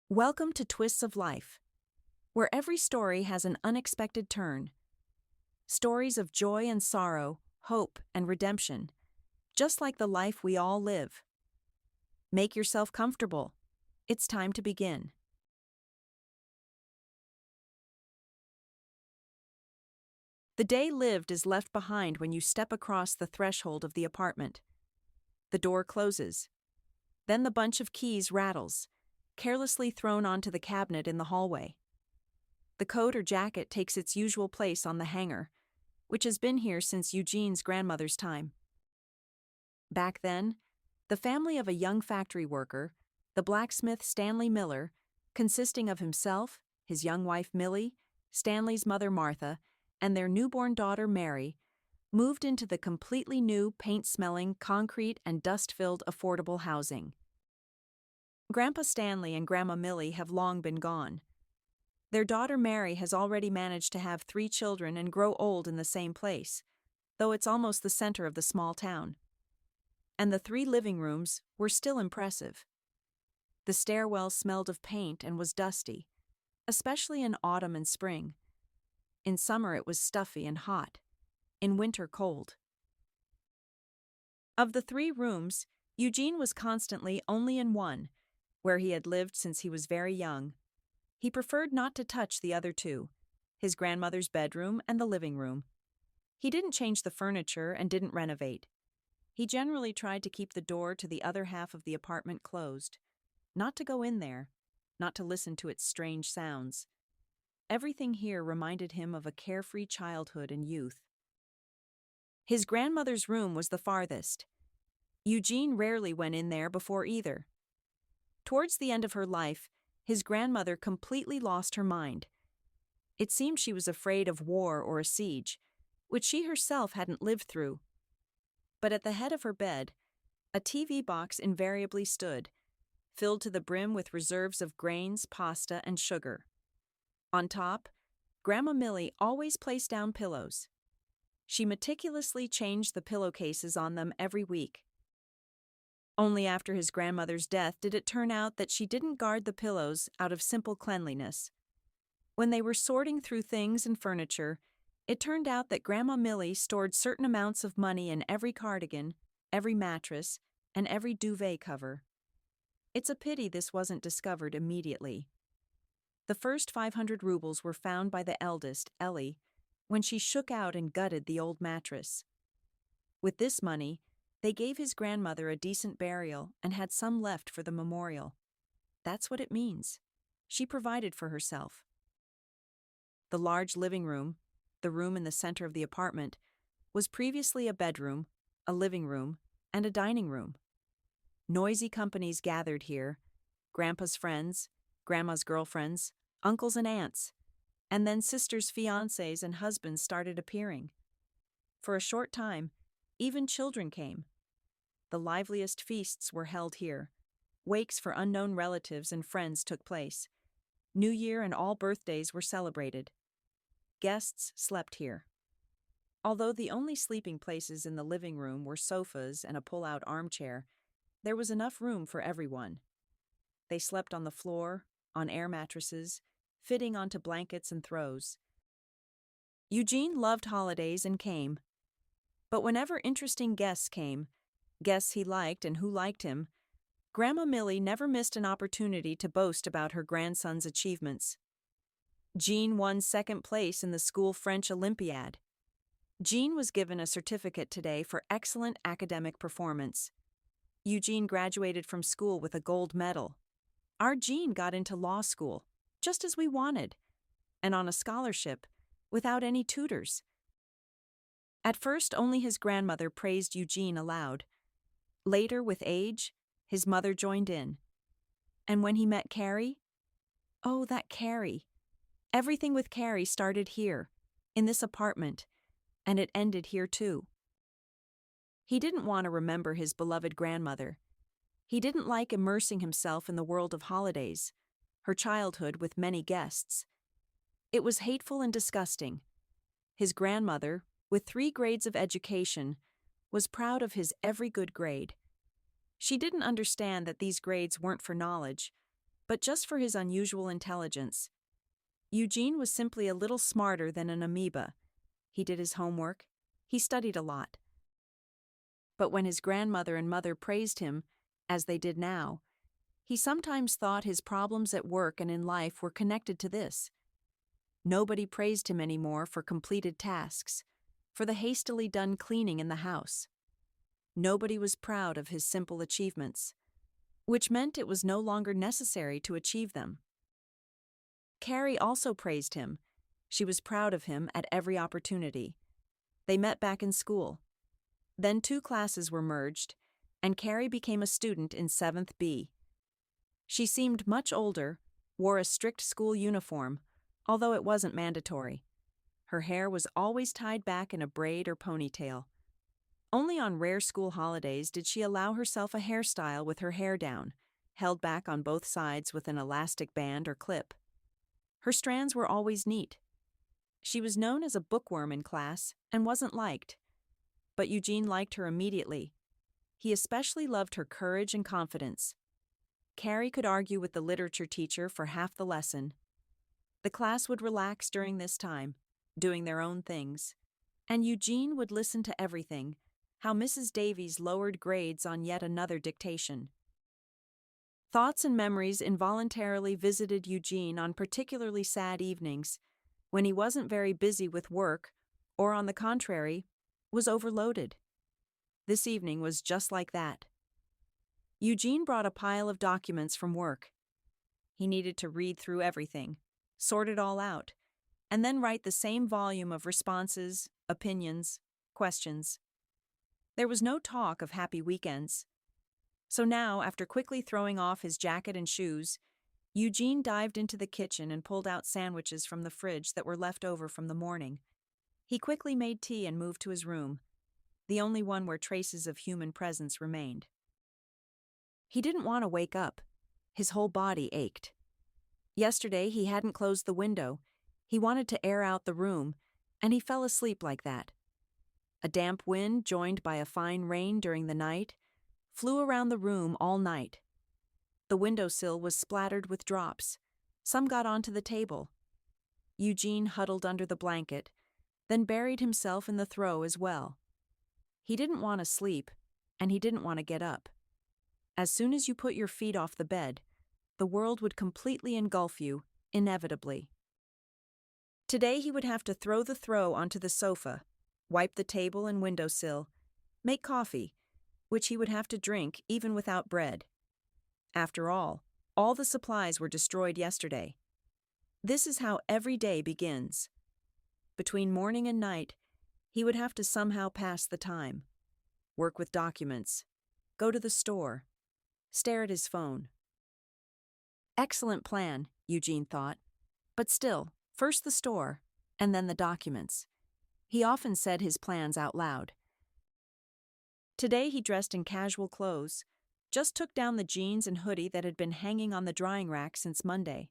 Welcome to Twists of Life, where every story has an unexpected turn. Stories of joy and sorrow, hope and redemption, just like the life we all live. Make yourself comfortable. It's time to begin. The day lived is left behind when you step across the threshold of the apartment. The door closes. Then the bunch of keys rattles, carelessly thrown onto the cabinet in the hallway. The coat or jacket takes its usual place on the hanger, which has been here since Eugene's grandmother's time. Back then, the family of a young factory worker, the blacksmith Stanley Miller, consisting of himself, his young wife Millie, Stanley's mother Martha, and their newborn daughter Mary, moved into the completely new paint-smelling, concrete and dust-filled affordable housing. Grandpa Stanley and Grandma Millie have long been gone. Their daughter Mary has already managed to have 3 children and grow old in the same place, though it's almost the center of the small town. And the 3 living rooms were still impressive. The stairwell smelled of paint and was dusty, especially in autumn and spring. In summer it was stuffy and hot. In winter cold. Of the 3 rooms, Eugene was constantly only in one, where he had lived since he was very young. He preferred not to touch the other 2, his grandmother's bedroom and the living room. He didn't change the furniture and didn't renovate. He generally tried to keep the door to the other half of the apartment closed, not to go in there, not to listen to its strange sounds. Everything here reminded him of a carefree childhood and youth. His grandmother's room was the farthest. Eugene rarely went in there before either. Towards the end of her life, his grandmother completely lost her mind. It seemed she was afraid of war or a siege, which she herself hadn't lived through. But at the head of her bed, a TV box invariably stood, filled to the brim with reserves of grains, pasta, and sugar. On top, Grandma Millie always placed down pillows. She meticulously changed the pillowcases on them every week. Only after his grandmother's death did it turn out that she didn't guard the pillows out of simple cleanliness. When they were sorting through things and furniture, it turned out that Grandma Millie stored certain amounts of money in every cardigan, every mattress, and every duvet cover. It's a pity this wasn't discovered immediately. The first 500 rubles were found by the eldest, Ellie, when she shook out and gutted the old mattress. With this money, they gave his grandmother a decent burial and had some left for the memorial. That's what it means. She provided for herself. The large living room, the room in the center of the apartment, was previously a bedroom, a living room, and a dining room. Noisy companies gathered here, Grandpa's friends, Grandma's girlfriends, uncles and aunts, and then sisters' fiancés and husbands started appearing. For a short time, even children came. The liveliest feasts were held here. Wakes for unknown relatives and friends took place. New Year and all birthdays were celebrated. Guests slept here. Although the only sleeping places in the living room were sofas and a pull-out armchair, there was enough room for everyone. They slept on the floor, on air mattresses, fitting onto blankets and throws. Eugene loved holidays and came. But whenever interesting guests came, guests he liked and who liked him, Grandma Millie never missed an opportunity to boast about her grandson's achievements. Gene won 2nd place in the school French Olympiad. Gene was given a certificate today for excellent academic performance. Eugene graduated from school with a gold medal. Our Gene got into law school, just as we wanted, and on a scholarship, without any tutors. At first, only his grandmother praised Eugene aloud. Later, with age, his mother joined in. And when he met Carrie? Oh, that Carrie. Everything with Carrie started here, in this apartment, and it ended here too. He didn't want to remember his beloved grandmother. He didn't like immersing himself in the world of holidays, her childhood with many guests. It was hateful and disgusting. His grandmother, with 3 grades of education, was proud of his every good grade. She didn't understand that these grades weren't for knowledge, but just for his unusual intelligence. Eugene was simply a little smarter than an amoeba. He did his homework. He studied a lot. But when his grandmother and mother praised him, as they did now, he sometimes thought his problems at work and in life were connected to this. Nobody praised him anymore for completed tasks, for the hastily done cleaning in the house. Nobody was proud of his simple achievements, which meant it was no longer necessary to achieve them. Carrie also praised him. She was proud of him at every opportunity. They met back in school. Then 2 classes were merged, and Carrie became a student in 7th B. She seemed much older, wore a strict school uniform, although it wasn't mandatory. Her hair was always tied back in a braid or ponytail. Only on rare school holidays did she allow herself a hairstyle with her hair down, held back on both sides with an elastic band or clip. Her strands were always neat. She was known as a bookworm in class and wasn't liked. But Eugene liked her immediately. He especially loved her courage and confidence. Carrie could argue with the literature teacher for half the lesson. The class would relax during this time, doing their own things, and Eugene would listen to everything, how Mrs. Davies lowered grades on yet another dictation. Thoughts and memories involuntarily visited Eugene on particularly sad evenings, when he wasn't very busy with work, or on the contrary, was overloaded. This evening was just like that. Eugene brought a pile of documents from work. He needed to read through everything, sort it all out, and then write the same volume of responses, opinions, questions. There was no talk of happy weekends. So now, after quickly throwing off his jacket and shoes, Eugene dived into the kitchen and pulled out sandwiches from the fridge that were left over from the morning. He quickly made tea and moved to his room, the only one where traces of human presence remained. He didn't want to wake up. His whole body ached. Yesterday he hadn't closed the window. He wanted to air out the room, and he fell asleep like that. A damp wind, joined by a fine rain during the night, flew around the room all night. The windowsill was splattered with drops. Some got onto the table. Eugene huddled under the blanket, then buried himself in the throw as well. He didn't want to sleep, and he didn't want to get up. As soon as you put your feet off the bed, the world would completely engulf you, inevitably. Today he would have to throw the throw onto the sofa, wipe the table and windowsill, make coffee, which he would have to drink even without bread. After all the supplies were destroyed yesterday. This is how every day begins. Between morning and night, he would have to somehow pass the time, work with documents, go to the store, stare at his phone. Excellent plan, Eugene thought. But still, first the store, and then the documents. He often said his plans out loud. Today he dressed in casual clothes, just took down the jeans and hoodie that had been hanging on the drying rack since Monday.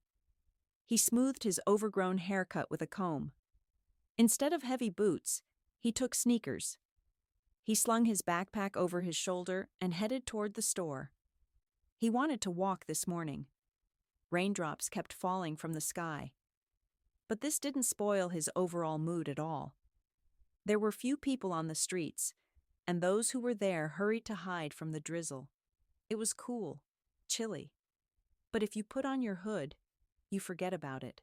He smoothed his overgrown haircut with a comb. Instead of heavy boots, he took sneakers. He slung his backpack over his shoulder and headed toward the store. He wanted to walk this morning. Raindrops kept falling from the sky. But this didn't spoil his overall mood at all. There were few people on the streets, and those who were there hurried to hide from the drizzle. It was cool, chilly. But if you put on your hood, you forget about it.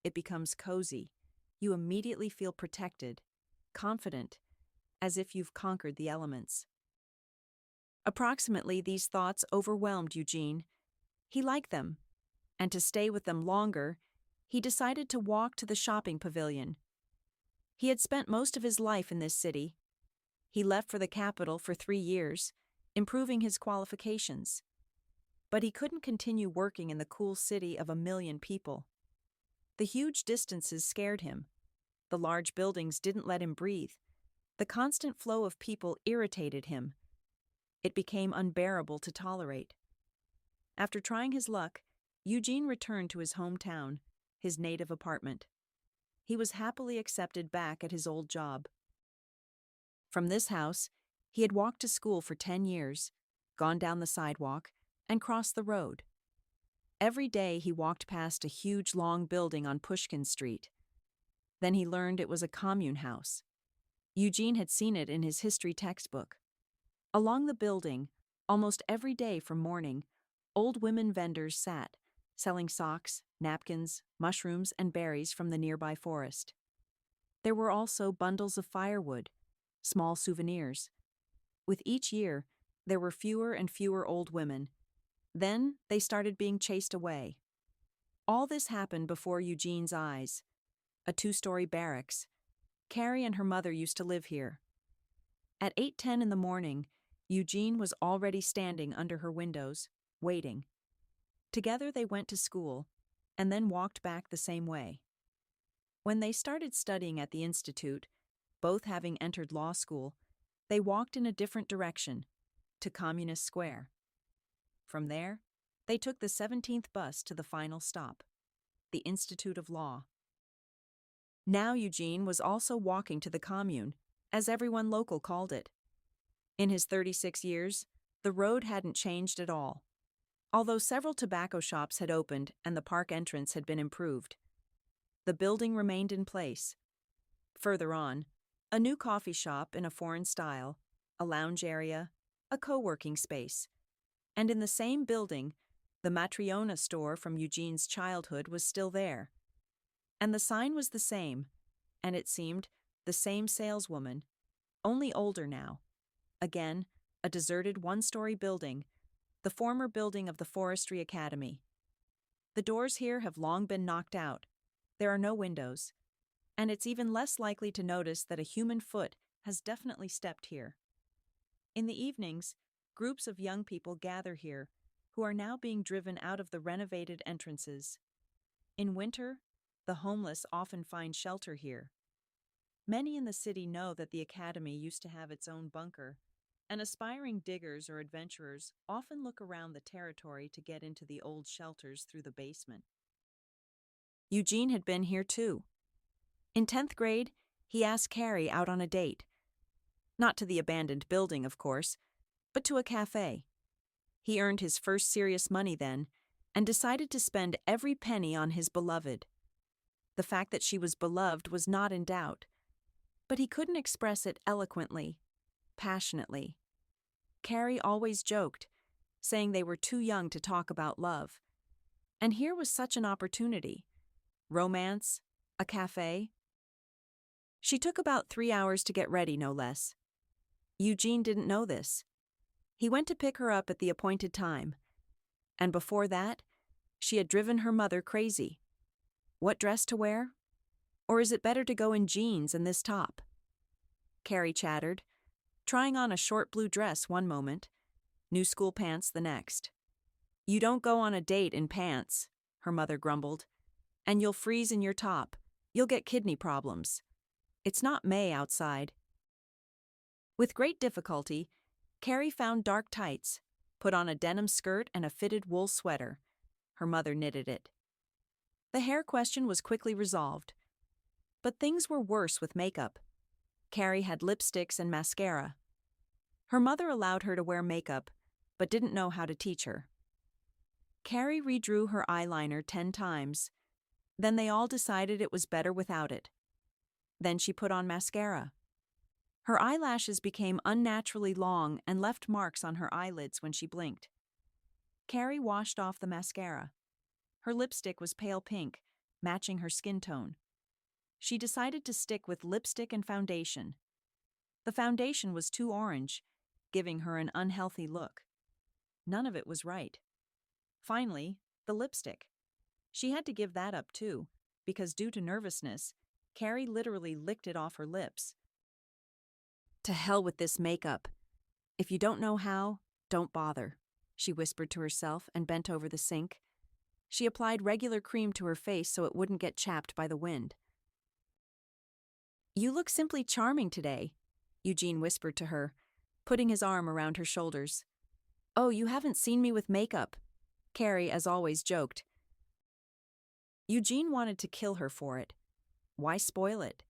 It becomes cozy. You immediately feel protected, confident, as if you've conquered the elements. Approximately these thoughts overwhelmed Eugene. He liked them, and to stay with them longer, he decided to walk to the shopping pavilion. He had spent most of his life in this city. He left for the capital for 3 years, improving his qualifications. But he couldn't continue working in the cool city of 1 million people. The huge distances scared him. The large buildings didn't let him breathe. The constant flow of people irritated him. It became unbearable to tolerate. After trying his luck, Eugene returned to his hometown, his native apartment. He was happily accepted back at his old job. From this house, he had walked to school for 10 years, gone down the sidewalk, and crossed the road. Every day he walked past a huge long building on Pushkin Street. Then he learned it was a commune house. Eugene had seen it in his history textbook. Along the building, almost every day from morning, old women vendors sat, selling socks, napkins, mushrooms, and berries from the nearby forest. There were also bundles of firewood, small souvenirs. With each year, there were fewer and fewer old women. Then they started being chased away. All this happened before Eugene's eyes. A two-story barracks. Carrie and her mother used to live here. At 8:10 in the morning, Eugene was already standing under her windows, waiting. Together they went to school, and then walked back the same way. When they started studying at the institute, both having entered law school, they walked in a different direction, to Communist Square. From there, they took the 17th bus to the final stop, the Institute of Law. Now Eugene was also walking to the commune, as everyone local called it. In his 36 years, the road hadn't changed at all. Although several tobacco shops had opened and the park entrance had been improved, the building remained in place. Further on, a new coffee shop in a foreign style, a lounge area, a co-working space. And in the same building, the Matriona store from Eugene's childhood was still there. And the sign was the same, and it seemed the same saleswoman, only older now. Again, a deserted one-story building, the former building of the Forestry Academy. The doors here have long been knocked out. There are no windows, and it's even less likely to notice that a human foot has definitely stepped here. In the evenings, groups of young people gather here, who are now being driven out of the renovated entrances. In winter, the homeless often find shelter here. Many in the city know that the academy used to have its own bunker, and aspiring diggers or adventurers often look around the territory to get into the old shelters through the basement. Eugene had been here too. In 10th grade, he asked Carrie out on a date. Not to the abandoned building, of course, but to a cafe. He earned his first serious money then, and decided to spend every penny on his beloved. The fact that she was beloved was not in doubt, but he couldn't express it eloquently, passionately. Carrie always joked, saying they were too young to talk about love. And here was such an opportunity. Romance, a cafe. She took about 3 hours to get ready, no less. Eugene didn't know this. He went to pick her up at the appointed time. And before that, she had driven her mother crazy. What dress to wear? Or is it better to go in jeans and this top? Carrie chattered, trying on a short blue dress one moment, new school pants the next. You don't go on a date in pants, her mother grumbled, and you'll freeze in your top. You'll get kidney problems. It's not May outside. With great difficulty, Carrie found dark tights, put on a denim skirt and a fitted wool sweater. Her mother knitted it. The hair question was quickly resolved. But things were worse with makeup. Carrie had lipsticks and mascara. Her mother allowed her to wear makeup, but didn't know how to teach her. Carrie redrew her eyeliner 10 times. Then they all decided it was better without it. Then she put on mascara. Her eyelashes became unnaturally long and left marks on her eyelids when she blinked. Carrie washed off the mascara. Her lipstick was pale pink, matching her skin tone. She decided to stick with lipstick and foundation. The foundation was too orange, giving her an unhealthy look. None of it was right. Finally, the lipstick. She had to give that up too, because due to nervousness, Carrie literally licked it off her lips. To hell with this makeup. If you don't know how, don't bother, she whispered to herself and bent over the sink. She applied regular cream to her face so it wouldn't get chapped by the wind. You look simply charming today, Eugene whispered to her, putting his arm around her shoulders. Oh, you haven't seen me with makeup, Carrie, as always, joked. Eugene wanted to kill her for it. Why spoil it?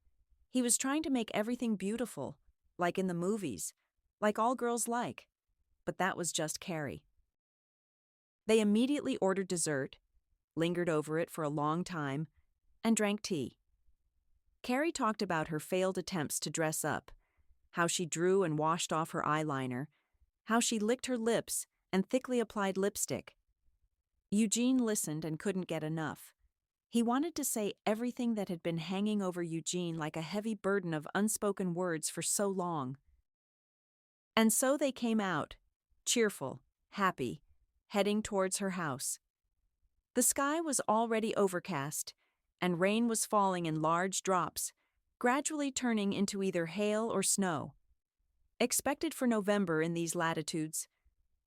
He was trying to make everything beautiful, like in the movies, like all girls like. But that was just Carrie. They immediately ordered dessert, lingered over it for a long time, and drank tea. Carrie talked about her failed attempts to dress up, how she drew and washed off her eyeliner, how she licked her lips and thickly applied lipstick. Eugene listened and couldn't get enough. He wanted to say everything that had been hanging over Eugene like a heavy burden of unspoken words for so long. And so they came out, cheerful, happy, heading towards her house. The sky was already overcast, and rain was falling in large drops, gradually turning into either hail or snow. Expected for November in these latitudes,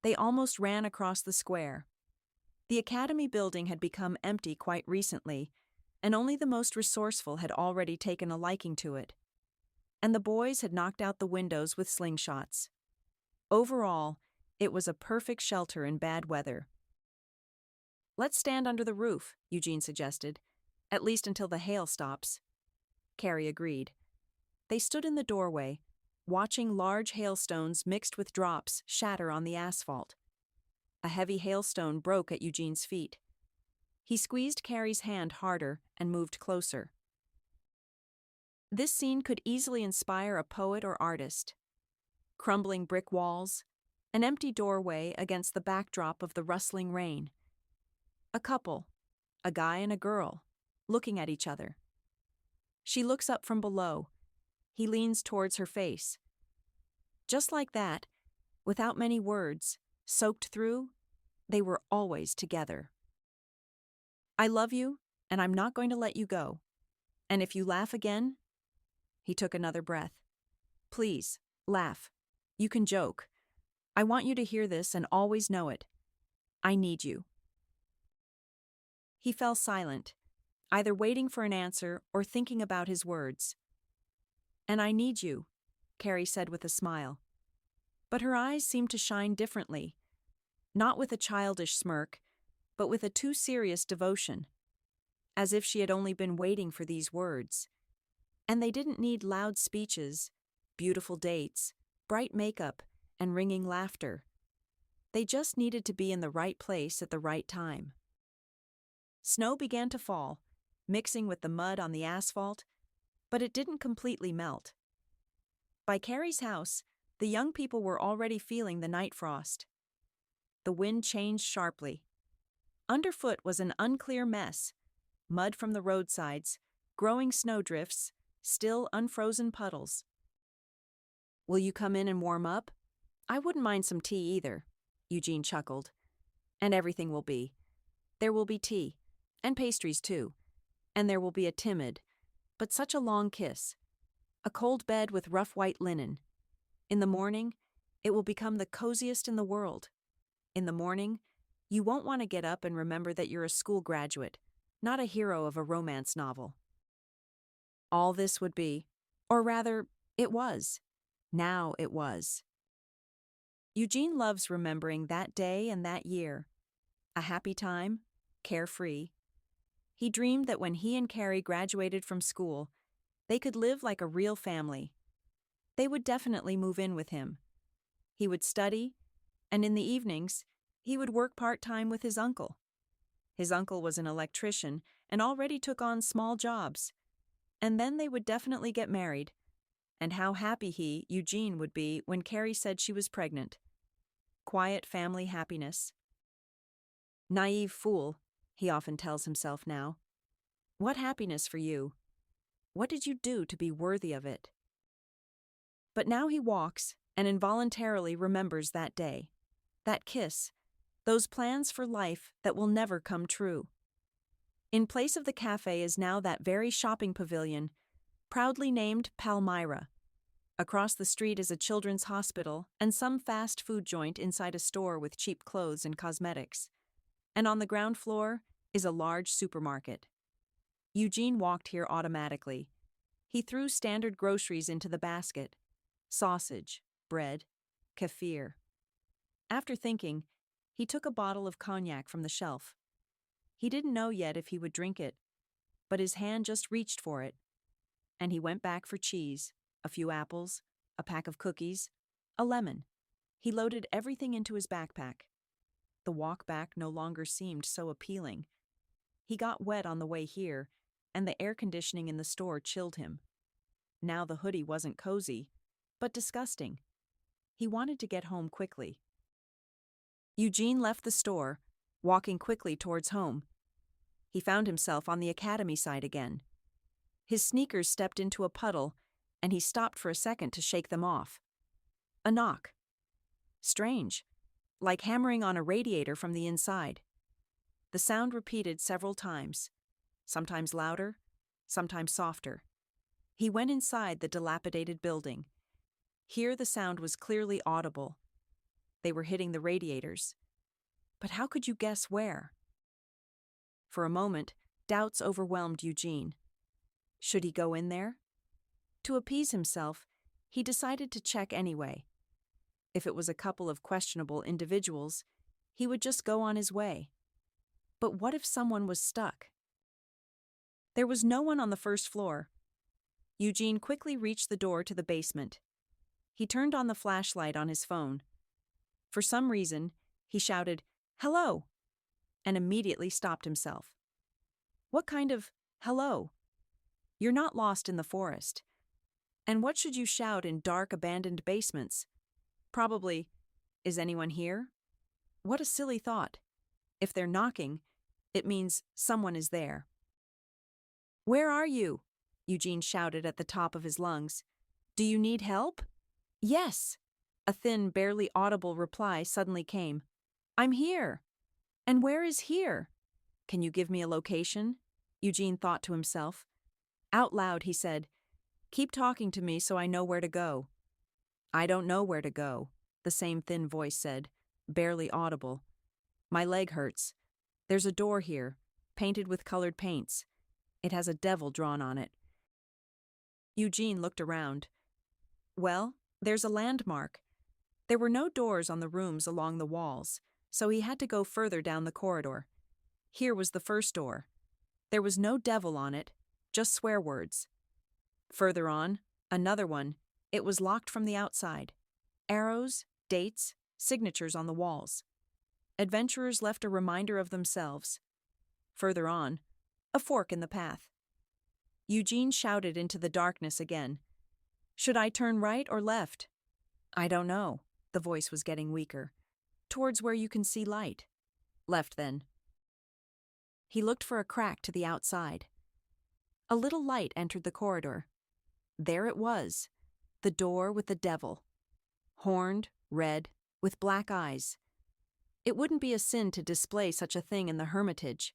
they almost ran across the square. The academy building had become empty quite recently, and only the most resourceful had already taken a liking to it. And the boys had knocked out the windows with slingshots. Overall, it was a perfect shelter in bad weather. "Let's stand under the roof," Eugene suggested, "at least until the hail stops." Carrie agreed. They stood in the doorway, watching large hailstones mixed with drops shatter on the asphalt. A heavy hailstone broke at Eugene's feet. He squeezed Carrie's hand harder and moved closer. This scene could easily inspire a poet or artist. Crumbling brick walls, an empty doorway against the backdrop of the rustling rain. A couple, a guy and a girl, looking at each other. She looks up from below. He leans towards her face. Just like that, without many words, soaked through, they were always together. "I love you, and I'm not going to let you go. And if you laugh again..." He took another breath. "Please, laugh. You can joke. I want you to hear this and always know it. I need you." He fell silent, either waiting for an answer or thinking about his words. "And I need you," Carrie said with a smile. But her eyes seemed to shine differently, not with a childish smirk, but with a too serious devotion, as if she had only been waiting for these words. And they didn't need loud speeches, beautiful dates, bright makeup, and ringing laughter. They just needed to be in the right place at the right time. Snow began to fall, mixing with the mud on the asphalt, but it didn't completely melt. By Carrie's house, the young people were already feeling the night frost. The wind changed sharply. Underfoot was an unclear mess, mud from the roadsides, growing snowdrifts, still unfrozen puddles. "Will you come in and warm up? I wouldn't mind some tea either," Eugene chuckled. "And everything will be. There will be tea, and pastries too, and there will be a timid, but such a long kiss. A cold bed with rough white linen. In the morning, it will become the coziest in the world. In the morning, you won't want to get up and remember that you're a school graduate, not a hero of a romance novel." All this would be, or rather, it was. Now it was. Eugene loves remembering that day and that year. A happy time, carefree. He dreamed that when he and Carrie graduated from school, they could live like a real family. They would definitely move in with him. He would study, and in the evenings, he would work part-time with his uncle. His uncle was an electrician and already took on small jobs. And then they would definitely get married. And how happy he, Eugene, would be when Carrie said she was pregnant. Quiet family happiness. "Naive fool," he often tells himself now. "What happiness for you? What did you do to be worthy of it?" But now he walks and involuntarily remembers that day, that kiss, those plans for life that will never come true. In place of the cafe is now that very shopping pavilion, proudly named Palmyra. Across the street is a children's hospital and some fast food joint inside a store with cheap clothes and cosmetics. And on the ground floor is a large supermarket. Eugene walked here automatically. He threw standard groceries into the basket: sausage, bread, kefir. After thinking, he took a bottle of cognac from the shelf. He didn't know yet if he would drink it, but his hand just reached for it. And he went back for cheese, a few apples, a pack of cookies, a lemon. He loaded everything into his backpack. The walk back no longer seemed so appealing. He got wet on the way here, and the air conditioning in the store chilled him. Now the hoodie wasn't cozy, but disgusting. He wanted to get home quickly. Eugene left the store, walking quickly towards home. He found himself on the academy side again. His sneakers stepped into a puddle, and he stopped for a second to shake them off. A knock. Strange, like hammering on a radiator from the inside. The sound repeated several times, sometimes louder, sometimes softer. He went inside the dilapidated building. Here the sound was clearly audible. They were hitting the radiators. But how could you guess where? For a moment, doubts overwhelmed Eugene. Should he go in there? To appease himself, he decided to check anyway. If it was a couple of questionable individuals, he would just go on his way. But what if someone was stuck? There was no one on the first floor. Eugene quickly reached the door to the basement. He turned on the flashlight on his phone. For some reason, he shouted, "Hello!" and immediately stopped himself. What kind of hello? You're not lost in the forest. And what should you shout in dark, abandoned basements? Probably, "Is anyone here?" What a silly thought. If they're knocking, it means someone is there. "Where are you?" Eugene shouted at the top of his lungs. "Do you need help?" "Yes." A thin, barely audible reply suddenly came. "I'm here." "And where is here?" "Can you give me a location?" Eugene thought to himself. Out loud he said, "Keep talking to me so I know where to go." "I don't know where to go," the same thin voice said, barely audible. "My leg hurts. There's a door here, painted with colored paints. It has a devil drawn on it." Eugene looked around. Well, there's a landmark. There were no doors on the rooms along the walls, so he had to go further down the corridor. Here was the first door. There was no devil on it, just swear words. Further on, another one. It was locked from the outside. Arrows, dates, signatures on the walls. Adventurers left a reminder of themselves. Further on, a fork in the path. Eugene shouted into the darkness again. "Should I turn right or left?" "I don't know." The voice was getting weaker. "Towards where you can see light." "Left then." He looked for a crack to the outside. A little light entered the corridor. There it was, the door with the devil. Horned, red, with black eyes. It wouldn't be a sin to display such a thing in the Hermitage.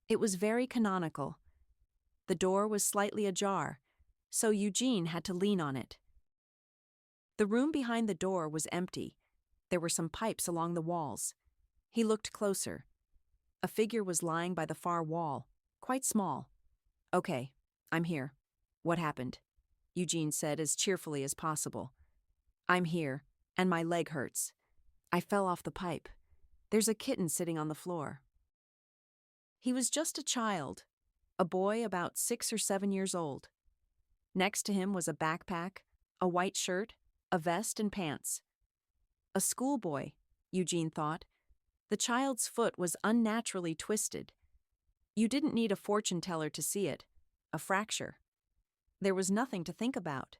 It was very canonical. The door was slightly ajar, so Eugene had to lean on it. The room behind the door was empty. There were some pipes along the walls. He looked closer. A figure was lying by the far wall, quite small. "Okay, I'm here. What happened?" Eugene said as cheerfully as possible. "I'm here, and my leg hurts. I fell off the pipe. There's a kitten sitting on the floor." He was just a child, a boy about 6 or 7 years old. Next to him was a backpack, a white shirt, a vest and pants. A schoolboy, Eugene thought. The child's foot was unnaturally twisted. You didn't need a fortune teller to see it, a fracture. There was nothing to think about.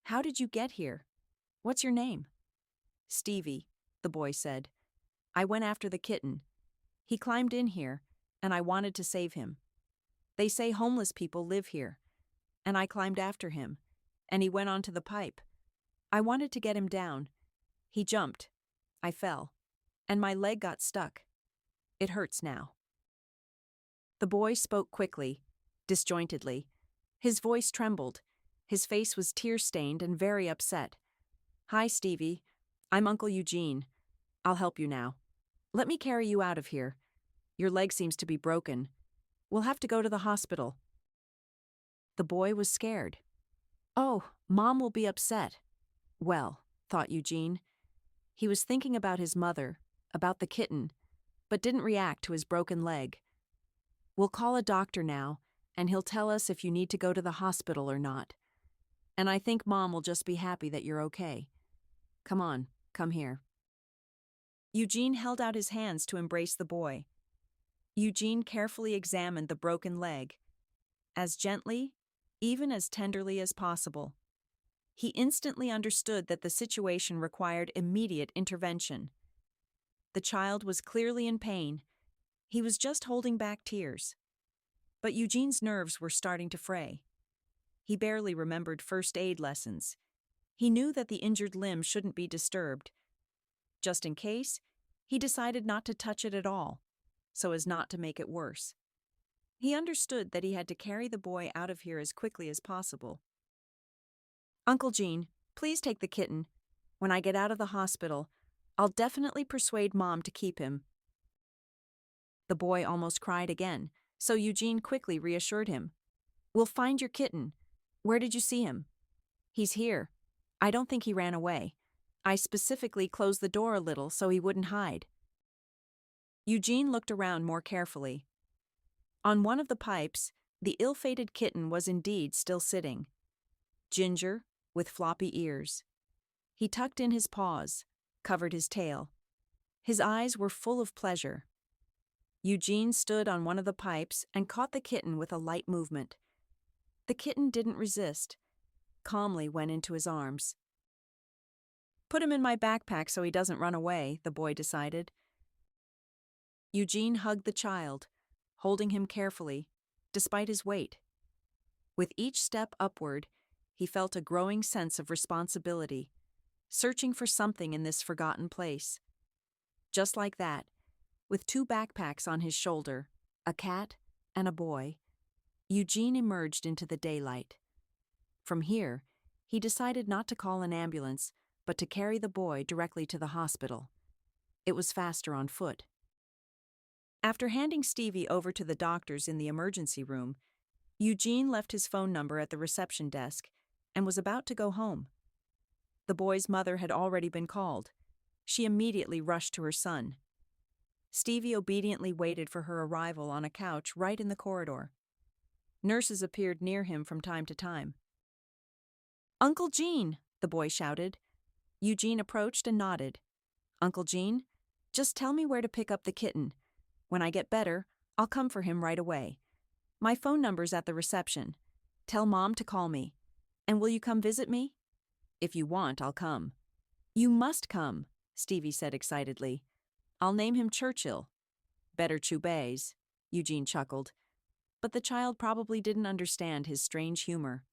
"How did you get here? What's your name?" "Stevie," the boy said. "I went after the kitten. He climbed in here, and I wanted to save him. They say homeless people live here, and I climbed after him, and he went onto the pipe. I wanted to get him down. He jumped. I fell, and my leg got stuck. It hurts now." The boy spoke quickly, disjointedly. His voice trembled. His face was tear-stained and very upset. "Hi, Stevie. I'm Uncle Eugene. I'll help you now. Let me carry you out of here. Your leg seems to be broken. We'll have to go to the hospital." The boy was scared. "Oh, Mom will be upset." Well, thought Eugene. He was thinking about his mother, about the kitten, but didn't react to his broken leg. "We'll call a doctor now, and he'll tell us if you need to go to the hospital or not. And I think Mom will just be happy that you're okay. Come on, come here." Eugene held out his hands to embrace the boy. Eugene carefully examined the broken leg, as gently, even as tenderly as possible. He instantly understood that the situation required immediate intervention. The child was clearly in pain. He was just holding back tears. But Eugene's nerves were starting to fray. He barely remembered first aid lessons. He knew that the injured limb shouldn't be disturbed. Just in case, he decided not to touch it at all, so as not to make it worse. He understood that he had to carry the boy out of here as quickly as possible. "Uncle Gene, please take the kitten. When I get out of the hospital, I'll definitely persuade Mom to keep him." The boy almost cried again, so Eugene quickly reassured him. "We'll find your kitten. Where did you see him?" "He's here. I don't think he ran away. I specifically closed the door a little so he wouldn't hide." Eugene looked around more carefully. On one of the pipes, the ill-fated kitten was indeed still sitting. Ginger, with floppy ears. He tucked in his paws, covered his tail. His eyes were full of pleasure. Eugene stood on one of the pipes and caught the kitten with a light movement. The kitten didn't resist, calmly went into his arms. "Put him in my backpack so he doesn't run away," the boy decided. Eugene hugged the child, holding him carefully, despite his weight. With each step upward, he felt a growing sense of responsibility, searching for something in this forgotten place. Just like that, with two backpacks on his shoulder, a cat and a boy, Eugene emerged into the daylight. From here, he decided not to call an ambulance, but to carry the boy directly to the hospital. It was faster on foot. After handing Stevie over to the doctors in the emergency room, Eugene left his phone number at the reception desk and was about to go home. The boy's mother had already been called. She immediately rushed to her son. Stevie obediently waited for her arrival on a couch right in the corridor. Nurses appeared near him from time to time. "Uncle Gene!" the boy shouted. Eugene approached and nodded. "Uncle Gene, just tell me where to pick up the kitten. When I get better, I'll come for him right away. My phone number's at the reception. Tell Mom to call me. And will you come visit me?" "If you want, I'll come." "You must come," Stevie said excitedly. "I'll name him Churchill." "Better Chubais," Eugene chuckled. But the child probably didn't understand his strange humor.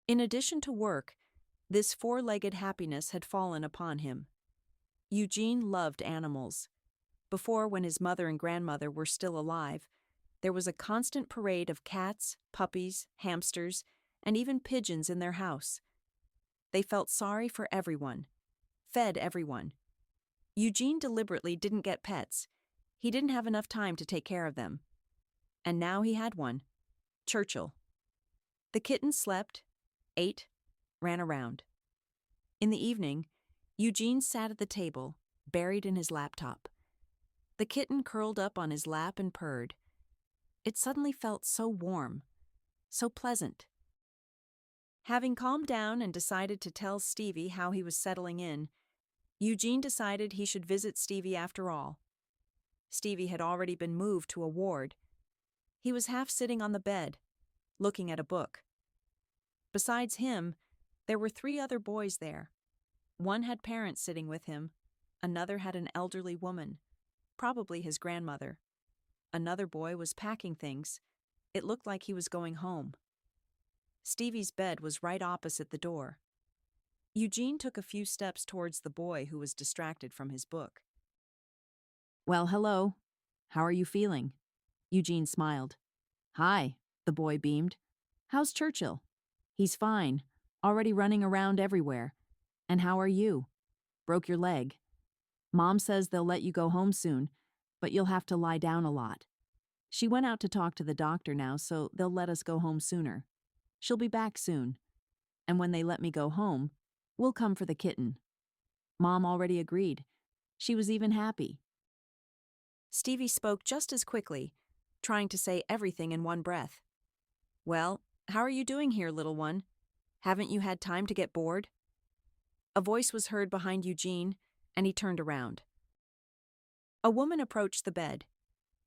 In addition to work, this four-legged happiness had fallen upon him. Eugene loved animals. Before, when his mother and grandmother were still alive, there was a constant parade of cats, puppies, hamsters, and even pigeons in their house. They felt sorry for everyone, fed everyone. Eugene deliberately didn't get pets. He didn't have enough time to take care of them. And now he had one, Churchill. The kitten slept, ate, ran around. In the evening, Eugene sat at the table, buried in his laptop. The kitten curled up on his lap and purred. It suddenly felt so warm, so pleasant. Having calmed down and decided to tell Stevie how he was settling in, Eugene decided he should visit Stevie after all. Stevie had already been moved to a ward. He was half sitting on the bed, looking at a book. Besides him, there were 3 other boys there. One had parents sitting with him. Another had an elderly woman, probably his grandmother. Another boy was packing things. It looked like he was going home. Stevie's bed was right opposite the door. Eugene took a few steps towards the boy who was distracted from his book. "Well, hello. How are you feeling?" Eugene smiled. "Hi," the boy beamed. "How's Churchill?" "He's fine, already running around everywhere. And how are you?" "Broke your leg. Mom says they'll let you go home soon, but you'll have to lie down a lot. She went out to talk to the doctor now, so they'll let us go home sooner. She'll be back soon. And when they let me go home, we'll come for the kitten. Mom already agreed. She was even happy." Stevie spoke just as quickly, trying to say everything in one breath. "Well, how are you doing here, little one? Haven't you had time to get bored?" A voice was heard behind Eugene, and he turned around. A woman approached the bed.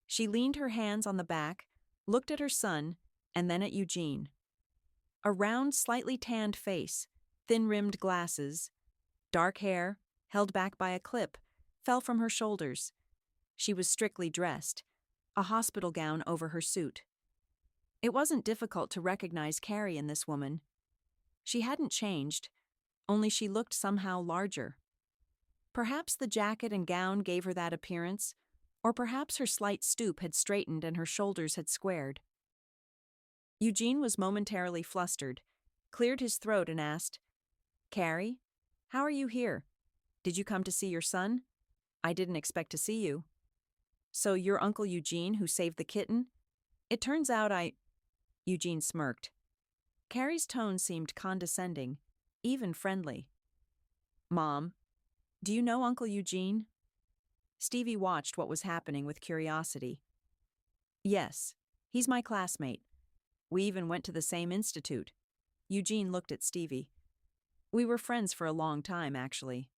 She leaned her hands on the back, looked at her son, and then at Eugene. A round, slightly tanned face, thin-rimmed glasses, dark hair, held back by a clip, fell from her shoulders. She was strictly dressed, a hospital gown over her suit. It wasn't difficult to recognize Carrie in this woman. She hadn't changed, only she looked somehow larger. Perhaps the jacket and gown gave her that appearance, or perhaps her slight stoop had straightened and her shoulders had squared. Eugene was momentarily flustered, cleared his throat and asked, "Carrie, how are you here? Did you come to see your son? I didn't expect to see you." "So you're Uncle Eugene who saved the kitten? It turns out Eugene smirked. Carrie's tone seemed condescending, even friendly. "Mom, do you know Uncle Eugene?" Stevie watched what was happening with curiosity. "Yes, he's my classmate. We even went to the same institute." Eugene looked at Stevie. "We were friends for a long time, actually."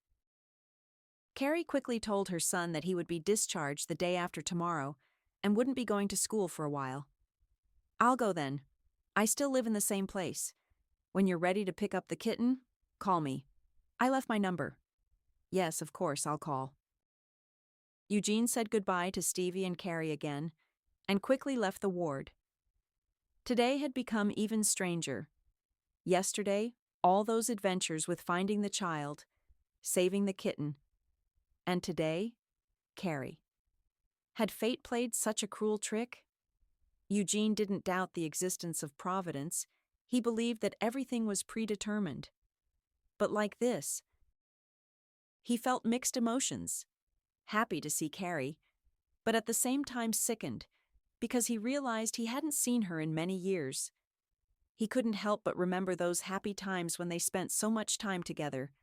Carrie quickly told her son that he would be discharged the day after tomorrow and wouldn't be going to school for a while. "I'll go then. I still live in the same place. When you're ready to pick up the kitten, call me. I left my number." "Yes, of course, I'll call." Eugene said goodbye to Stevie and Carrie again, and quickly left the ward. Today had become even stranger. Yesterday, all those adventures with finding the child, saving the kitten, and today, Carrie. Had fate played such a cruel trick? Eugene didn't doubt the existence of Providence. He believed that everything was predetermined. But like this, he felt mixed emotions. Happy to see Carrie, but at the same time sickened, because he realized he hadn't seen her in many years. He couldn't help but remember those happy times when they spent so much time together,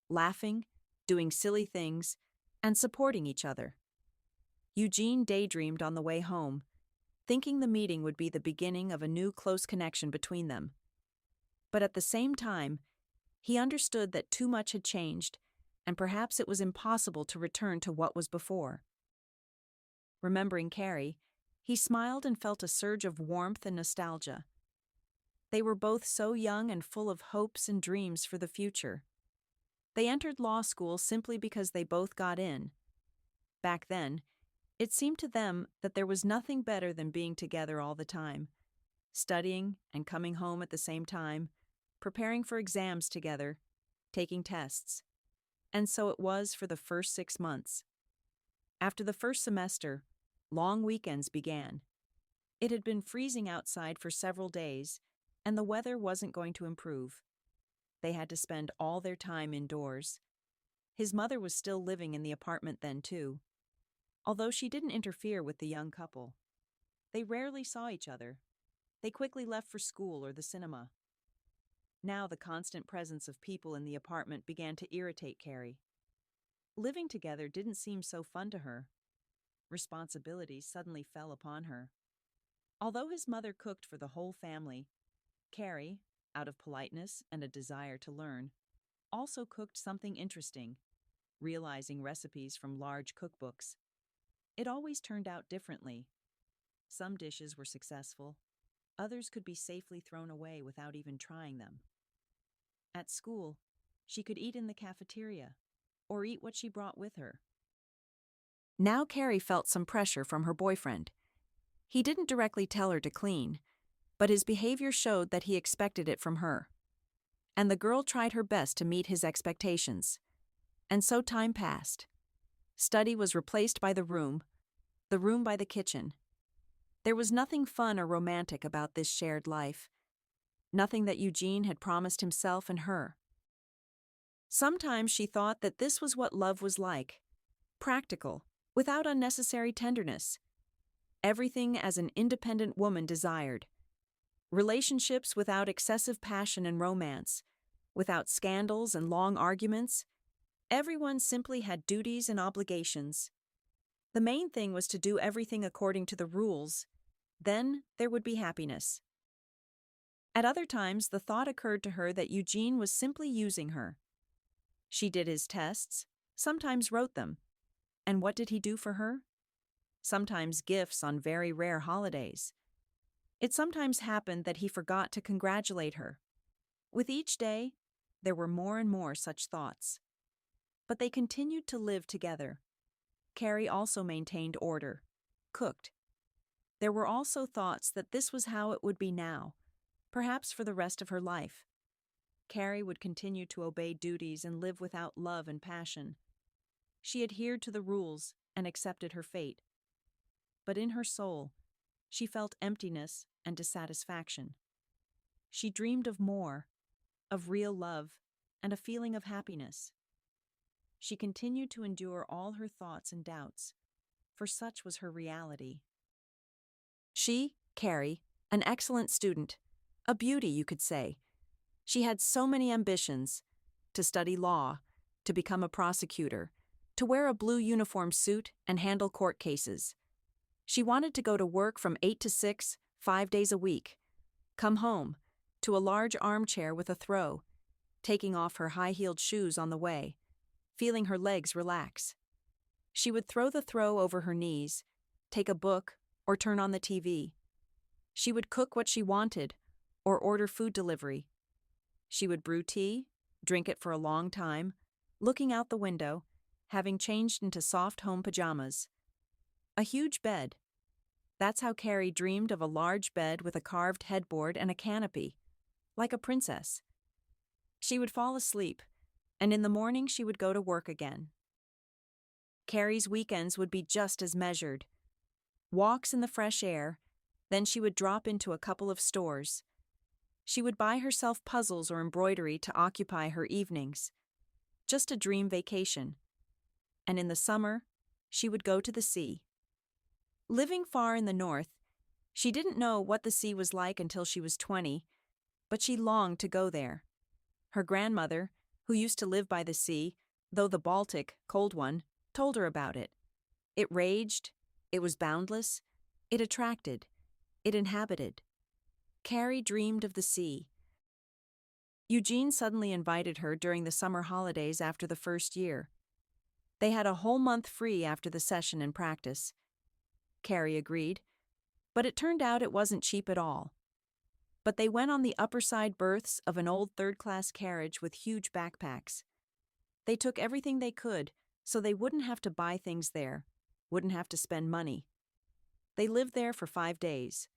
laughing, doing silly things, and supporting each other. Eugene daydreamed on the way home, thinking the meeting would be the beginning of a new close connection between them. But at the same time, he understood that too much had changed, and perhaps it was impossible to return to what was before. Remembering Carrie, he smiled and felt a surge of warmth and nostalgia. They were both so young and full of hopes and dreams for the future. They entered law school simply because they both got in. Back then, it seemed to them that there was nothing better than being together all the time, studying and coming home at the same time, preparing for exams together, taking tests. And so it was for the first 6 months. After the first semester, long weekends began. It had been freezing outside for several days, and the weather wasn't going to improve. They had to spend all their time indoors. His mother was still living in the apartment then, too. Although she didn't interfere with the young couple, they rarely saw each other. They quickly left for school or the cinema. Now the constant presence of people in the apartment began to irritate Carrie. Living together didn't seem so fun to her. Responsibilities suddenly fell upon her. Although his mother cooked for the whole family, Carrie, out of politeness and a desire to learn, also cooked something interesting, realizing recipes from large cookbooks. It always turned out differently. Some dishes were successful, others could be safely thrown away without even trying them. At school, she could eat in the cafeteria, or eat what she brought with her. Now Carrie felt some pressure from her boyfriend. He didn't directly tell her to clean, but his behavior showed that he expected it from her. And the girl tried her best to meet his expectations. And so time passed. Study was replaced by the room by the kitchen. There was nothing fun or romantic about this shared life. Nothing that Eugene had promised himself and her. Sometimes she thought that this was what love was like. Practical, without unnecessary tenderness. Everything as an independent woman desired. Relationships without excessive passion and romance, without scandals and long arguments. Everyone simply had duties and obligations. The main thing was to do everything according to the rules. Then there would be happiness. At other times, the thought occurred to her that Eugene was simply using her. She did his tests, sometimes wrote them. And what did he do for her? Sometimes gifts on very rare holidays. It sometimes happened that he forgot to congratulate her. With each day, there were more and more such thoughts. But they continued to live together. Carrie also maintained order, cooked. There were also thoughts that this was how it would be now, perhaps for the rest of her life. Carrie would continue to obey duties and live without love and passion. She adhered to the rules and accepted her fate. But in her soul, she felt emptiness and dissatisfaction. She dreamed of more, of real love, and a feeling of happiness. She continued to endure all her thoughts and doubts, for such was her reality. She, Carrie, an excellent student, a beauty, you could say. She had so many ambitions: to study law, to become a prosecutor, to wear a blue uniform suit and handle court cases. She wanted to go to work from 8 to 6, 5 days a week, come home, to a large armchair with a throw, taking off her high-heeled shoes on the way, feeling her legs relax. She would throw the throw over her knees, take a book, or turn on the TV. She would cook what she wanted, or order food delivery. She would brew tea, drink it for a long time, looking out the window, having changed into soft home pajamas. A huge bed. That's how Carrie dreamed of: a large bed with a carved headboard and a canopy, like a princess. She would fall asleep, and in the morning she would go to work again. Carrie's weekends would be just as measured. Walks in the fresh air, then she would drop into a couple of stores. She would buy herself puzzles or embroidery to occupy her evenings. Just a dream vacation. And in the summer, she would go to the sea. Living far in the north, she didn't know what the sea was like until she was 20, but she longed to go there. Her grandmother, who used to live by the sea, though the Baltic, cold one, told her about it. It raged, it was boundless, it attracted, it inhabited. Carrie dreamed of the sea. Eugene suddenly invited her during the summer holidays after the first year. They had a whole month free after the session and practice. Carrie agreed, but it turned out it wasn't cheap at all. But they went on the upper side berths of an old third-class carriage with huge backpacks. They took everything they could so they wouldn't have to buy things there, wouldn't have to spend money. They lived there for 5 days.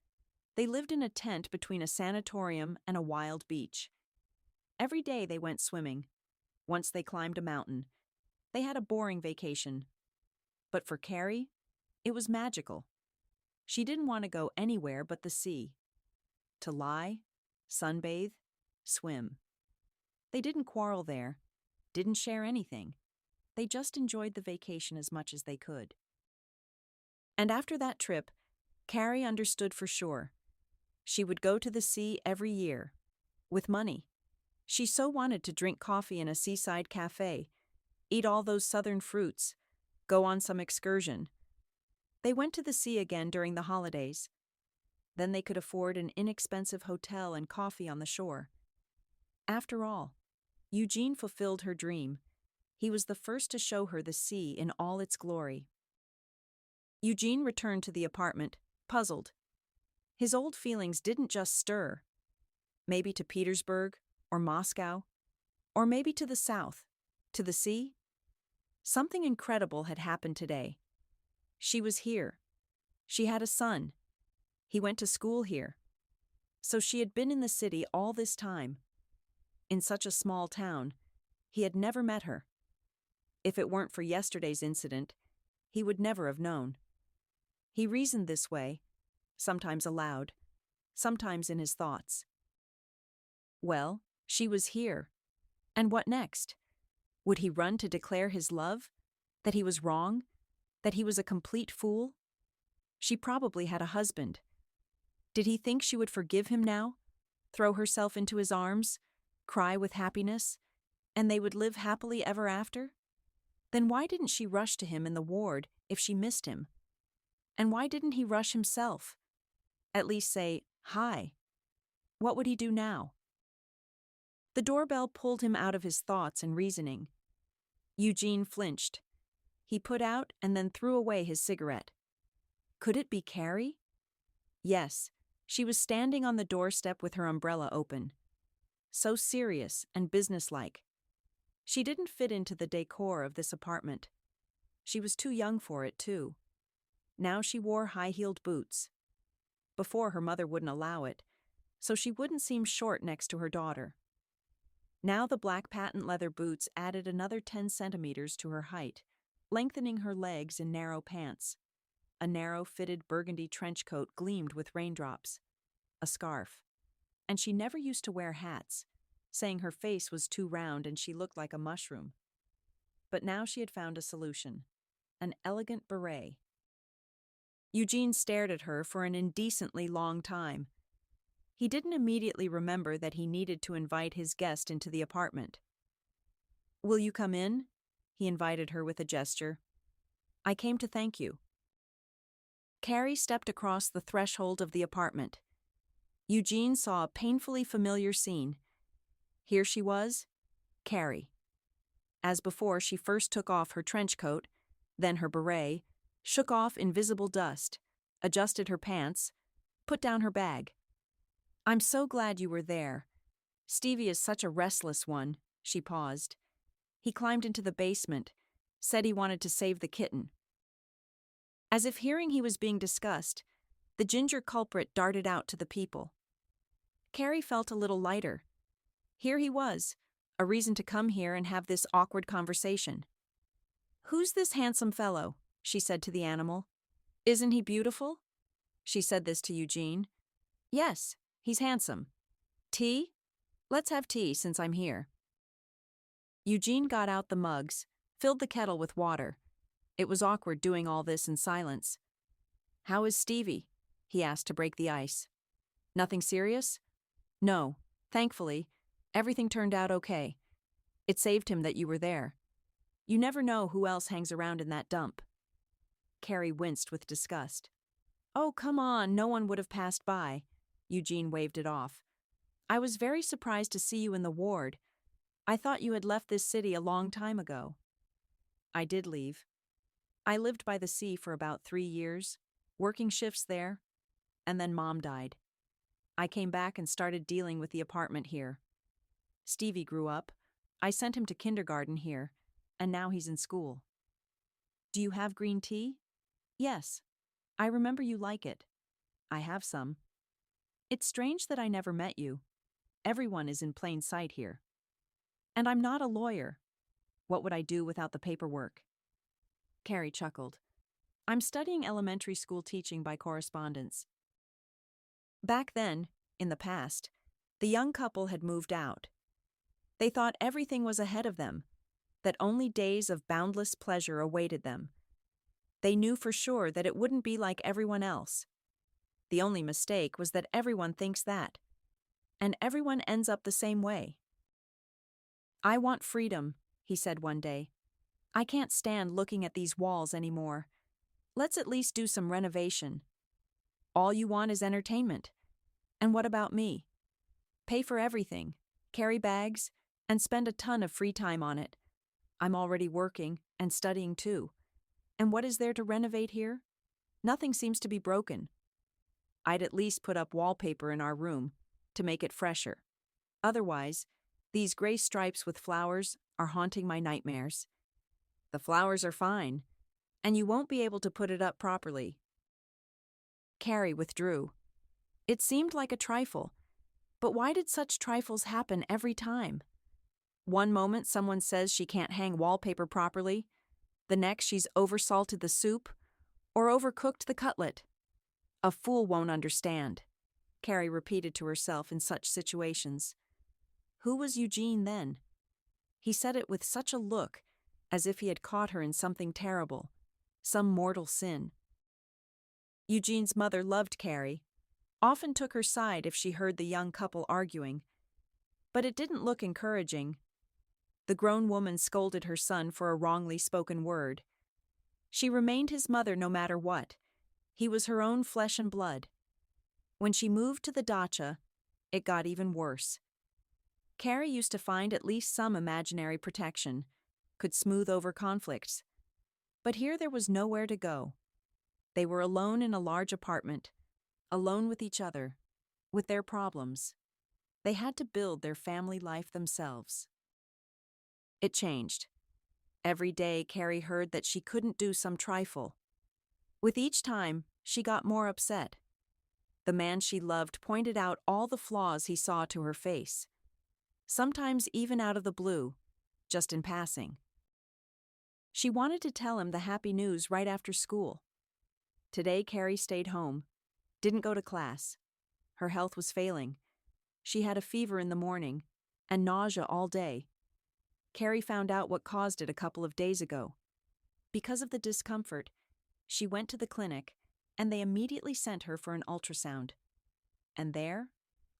They lived in a tent between a sanatorium and a wild beach. Every day they went swimming. Once they climbed a mountain. They had a boring vacation. But for Carrie, it was magical. She didn't want to go anywhere but the sea. To lie, sunbathe, swim. They didn't quarrel there, didn't share anything. They just enjoyed the vacation as much as they could. And after that trip, Carrie understood for sure. She would go to the sea every year, with money. She so wanted to drink coffee in a seaside cafe, eat all those southern fruits, go on some excursion. They went to the sea again during the holidays. Then they could afford an inexpensive hotel and coffee on the shore. After all, Eugene fulfilled her dream. He was the first to show her the sea in all its glory. Eugene returned to the apartment, puzzled. His old feelings didn't just stir. Maybe to Petersburg, or Moscow, or maybe to the south, to the sea? Something incredible had happened today. She was here. She had a son. He went to school here. So she had been in the city all this time. In such a small town, he had never met her. If it weren't for yesterday's incident, he would never have known. He reasoned this way, sometimes aloud, sometimes in his thoughts. Well, she was here. And what next? Would he run to declare his love? That he was wrong? That he was a complete fool? She probably had a husband. Did he think she would forgive him now? Throw herself into his arms? Cry with happiness? And they would live happily ever after? Then why didn't she rush to him in the ward if she missed him? And why didn't he rush himself? At least say, "Hi." What would he do now? The doorbell pulled him out of his thoughts and reasoning. Eugene flinched. He put out and then threw away his cigarette. Could it be Carrie? Yes, she was standing on the doorstep with her umbrella open. So serious and businesslike. She didn't fit into the decor of this apartment. She was too young for it, too. Now she wore high-heeled boots. Before, her mother wouldn't allow it, so she wouldn't seem short next to her daughter. Now the black patent leather boots added another 10 centimeters to her height, lengthening her legs in narrow pants. A narrow-fitted burgundy trench coat gleamed with raindrops. A scarf. And she never used to wear hats, saying her face was too round and she looked like a mushroom. But now she had found a solution. An elegant beret. Eugene stared at her for an indecently long time. He didn't immediately remember that he needed to invite his guest into the apartment. "Will you come in?" he invited her with a gesture. "I came to thank you." Carrie stepped across the threshold of the apartment. Eugene saw a painfully familiar scene. Here she was, Carrie. As before, she first took off her trench coat, then her beret, shook off invisible dust, adjusted her pants, put down her bag. "I'm so glad you were there. Stevie is such a restless one," she paused. "He climbed into the basement, said he wanted to save the kitten." As if hearing he was being discussed, the ginger culprit darted out to the people. Carrie felt a little lighter. Here he was, a reason to come here and have this awkward conversation. "Who's this handsome fellow?" she said to the animal. "Isn't he beautiful?" She said this to Eugene. "Yes, he's handsome. Tea? Let's have tea since I'm here." Eugene got out the mugs, filled the kettle with water. It was awkward doing all this in silence. "How is Stevie?" he asked to break the ice. "Nothing serious?" "No, thankfully. Everything turned out okay. It saved him that you were there. You never know who else hangs around in that dump." Carrie winced with disgust. "Oh, come on, no one would have passed by." Eugene waved it off. "I was very surprised to see you in the ward. I thought you had left this city a long time ago." "I did leave. I lived by the sea for about 3 years, working shifts there, and then Mom died. I came back and started dealing with the apartment here. Stevie grew up. I sent him to kindergarten here, and now he's in school." "Do you have green tea?" "Yes. I remember you like it." "I have some." "It's strange that I never met you. Everyone is in plain sight here. And I'm not a lawyer. What would I do without the paperwork?" Carrie chuckled. "I'm studying elementary school teaching by correspondence." Back then, in the past, the young couple had moved out. They thought everything was ahead of them, that only days of boundless pleasure awaited them. They knew for sure that it wouldn't be like everyone else. The only mistake was that everyone thinks that, and everyone ends up the same way. "I want freedom," he said one day. "I can't stand looking at these walls anymore. Let's at least do some renovation." "All you want is entertainment. And what about me? Pay for everything, carry bags, and spend a ton of free time on it. I'm already working and studying too. And what is there to renovate here? Nothing seems to be broken. I'd at least put up wallpaper in our room to make it fresher. Otherwise, these gray stripes with flowers are haunting my nightmares. The flowers are fine, and you won't be able to put it up properly." Carrie withdrew. It seemed like a trifle, but why did such trifles happen every time? One moment someone says she can't hang wallpaper properly, the next she's oversalted the soup or overcooked the cutlet. "A fool won't understand," Carrie repeated to herself in such situations. Who was Eugene then? He said it with such a look, as if he had caught her in something terrible, some mortal sin. Eugene's mother loved Carrie, often took her side if she heard the young couple arguing, but it didn't look encouraging. The grown woman scolded her son for a wrongly spoken word. She remained his mother no matter what. He was her own flesh and blood. When she moved to the dacha, it got even worse. Carrie used to find at least some imaginary protection, could smooth over conflicts. But here there was nowhere to go. They were alone in a large apartment, alone with each other, with their problems. They had to build their family life themselves. It changed. Every day, Carrie heard that she couldn't do some trifle. With each time, she got more upset. The man she loved pointed out all the flaws he saw to her face, sometimes even out of the blue, just in passing. She wanted to tell him the happy news right after school. Today, Carrie stayed home, didn't go to class. Her health was failing. She had a fever in the morning and nausea all day. Carrie found out what caused it a couple of days ago. Because of the discomfort, she went to the clinic and they immediately sent her for an ultrasound. And there,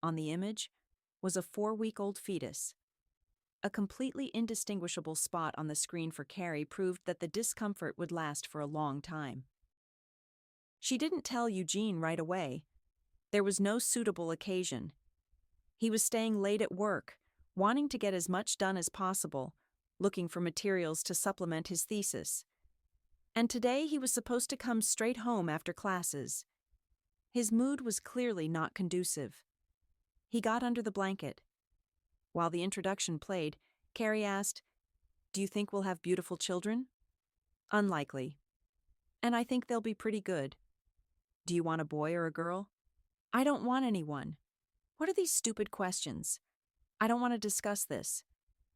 on the image, was a 4-week-old fetus. A completely indistinguishable spot on the screen for Carrie proved that the discomfort would last for a long time. She didn't tell Eugene right away. There was no suitable occasion. He was staying late at work, wanting to get as much done as possible, looking for materials to supplement his thesis. And today he was supposed to come straight home after classes. His mood was clearly not conducive. He got under the blanket. While the introduction played, Carrie asked, "Do you think we'll have beautiful children?" "Unlikely. And I think they'll be pretty good." "Do you want a boy or a girl?" "I don't want anyone." "What are these stupid questions?" "I don't want to discuss this.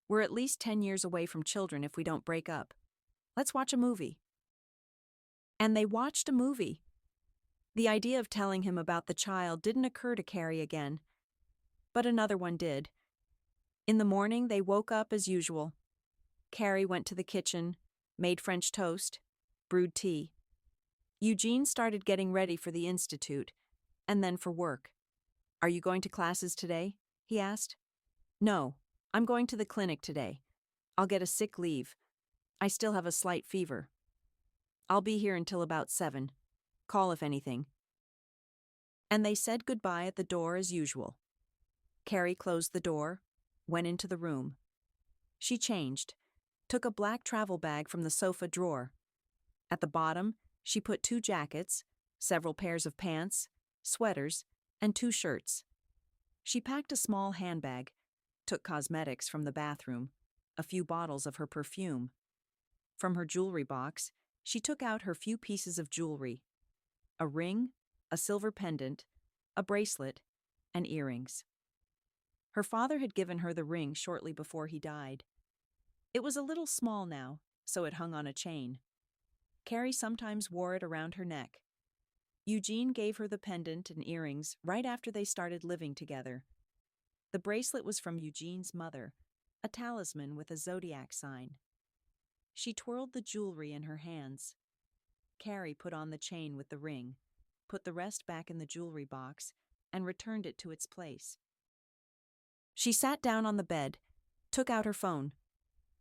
We're at least 10 years away from children if we don't break up. Let's watch a movie." And they watched a movie. The idea of telling him about the child didn't occur to Carrie again. But another one did. In the morning, they woke up as usual. Carrie went to the kitchen, made French toast, brewed tea. Eugene started getting ready for the institute, and then for work. "Are you going to classes today?" he asked. "No, I'm going to the clinic today. I'll get a sick leave. I still have a slight fever. I'll be here until about 7. Call if anything." And they said goodbye at the door as usual. Carrie closed the door, went into the room. She changed, took a black travel bag from the sofa drawer. At the bottom, she put 2 jackets, several pairs of pants, sweaters, and 2 shirts. She packed a small handbag, took cosmetics from the bathroom, a few bottles of her perfume. From her jewelry box, she took out her few pieces of jewelry: a ring, a silver pendant, a bracelet, and earrings. Her father had given her the ring shortly before he died. It was a little small now, so it hung on a chain. Carrie sometimes wore it around her neck. Eugene gave her the pendant and earrings right after they started living together. The bracelet was from Eugene's mother, a talisman with a zodiac sign. She twirled the jewelry in her hands. Carrie put on the chain with the ring, put the rest back in the jewelry box, and returned it to its place. She sat down on the bed, took out her phone.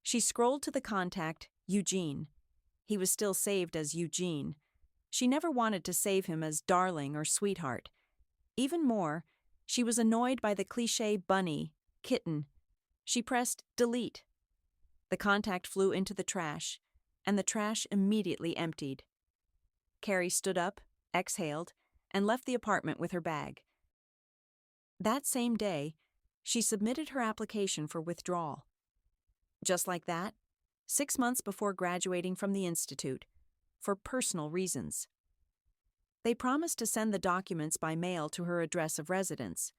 She scrolled to the contact, Eugene. He was still saved as Eugene. She never wanted to save him as darling or sweetheart. Even more, she was annoyed by the cliché bunny, kitten. She pressed delete. The contact flew into the trash, and the trash immediately emptied. Carrie stood up, exhaled, and left the apartment with her bag. That same day, she submitted her application for withdrawal. Just like that, 6 months before graduating from the institute, for personal reasons. They promised to send the documents by mail to her address of residence,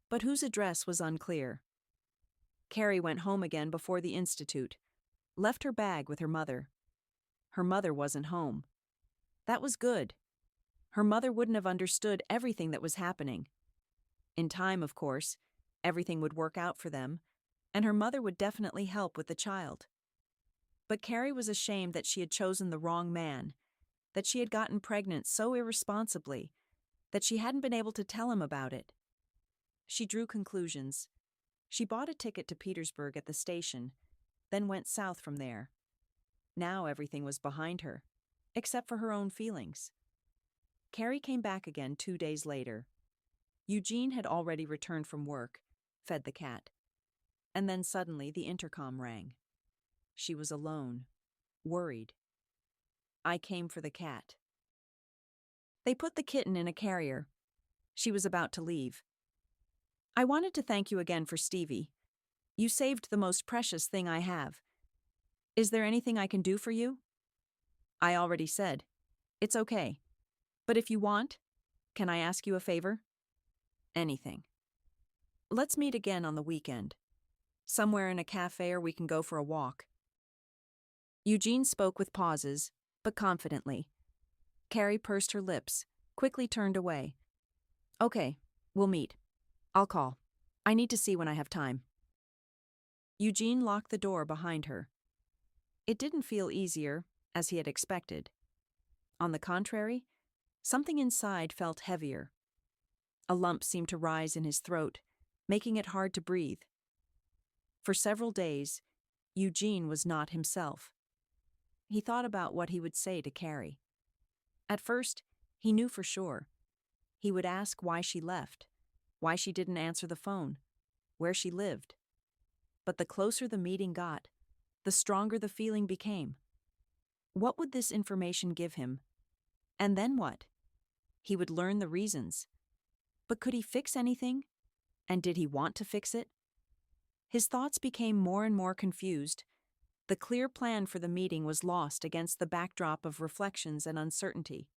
but whose address was unclear. Carrie went home again before the institute, left her bag with her mother. Her mother wasn't home. That was good. Her mother wouldn't have understood everything that was happening. In time, of course, everything would work out for them, and her mother would definitely help with the child. But Carrie was ashamed that she had chosen the wrong man, that she had gotten pregnant so irresponsibly, that she hadn't been able to tell him about it. She drew conclusions. She bought a ticket to Petersburg at the station, then went south from there. Now everything was behind her, except for her own feelings. Carrie came back again 2 days later. Eugene had already returned from work, fed the cat. And then suddenly the intercom rang. She was alone, worried. I came for the cat. They put the kitten in a carrier. She was about to leave. I wanted to thank you again for Stevie. You saved the most precious thing I have. Is there anything I can do for you? I already said. It's okay. But if you want, can I ask you a favor? Anything. Let's meet again on the weekend. Somewhere in a cafe or we can go for a walk. Eugene spoke with pauses, but confidently. Carrie pursed her lips, quickly turned away. Okay, we'll meet. I'll call. I need to see when I have time. Eugene locked the door behind her. It didn't feel easier, as he had expected. On the contrary, something inside felt heavier. A lump seemed to rise in his throat, making it hard to breathe. For several days, Eugene was not himself. He thought about what he would say to Carrie. At first, he knew for sure. He would ask why she left, why she didn't answer the phone, where she lived. But the closer the meeting got, the stronger the feeling became. What would this information give him? And then what? He would learn the reasons. But could he fix anything? And did he want to fix it? His thoughts became more and more confused. The clear plan for the meeting was lost against the backdrop of reflections and uncertainty.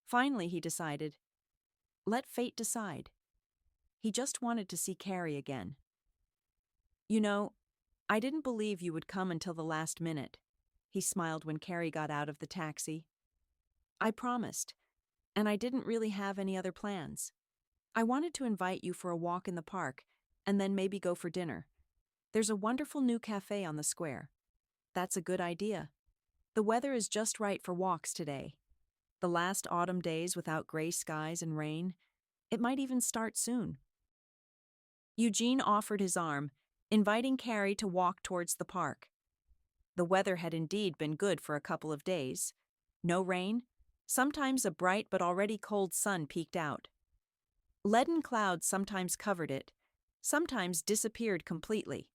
Finally, he decided, let fate decide. He just wanted to see Carrie again. You know, I didn't believe you would come until the last minute, he smiled when Carrie got out of the taxi. I promised, and I didn't really have any other plans. I wanted to invite you for a walk in the park, and then maybe go for dinner. There's a wonderful new cafe on the square. That's a good idea. The weather is just right for walks today. The last autumn days without gray skies and rain. It might even start soon. Eugene offered his arm, inviting Carrie to walk towards the park. The weather had indeed been good for a couple of days. No rain, sometimes a bright but already cold sun peeked out. Leaden clouds sometimes covered it, sometimes disappeared completely.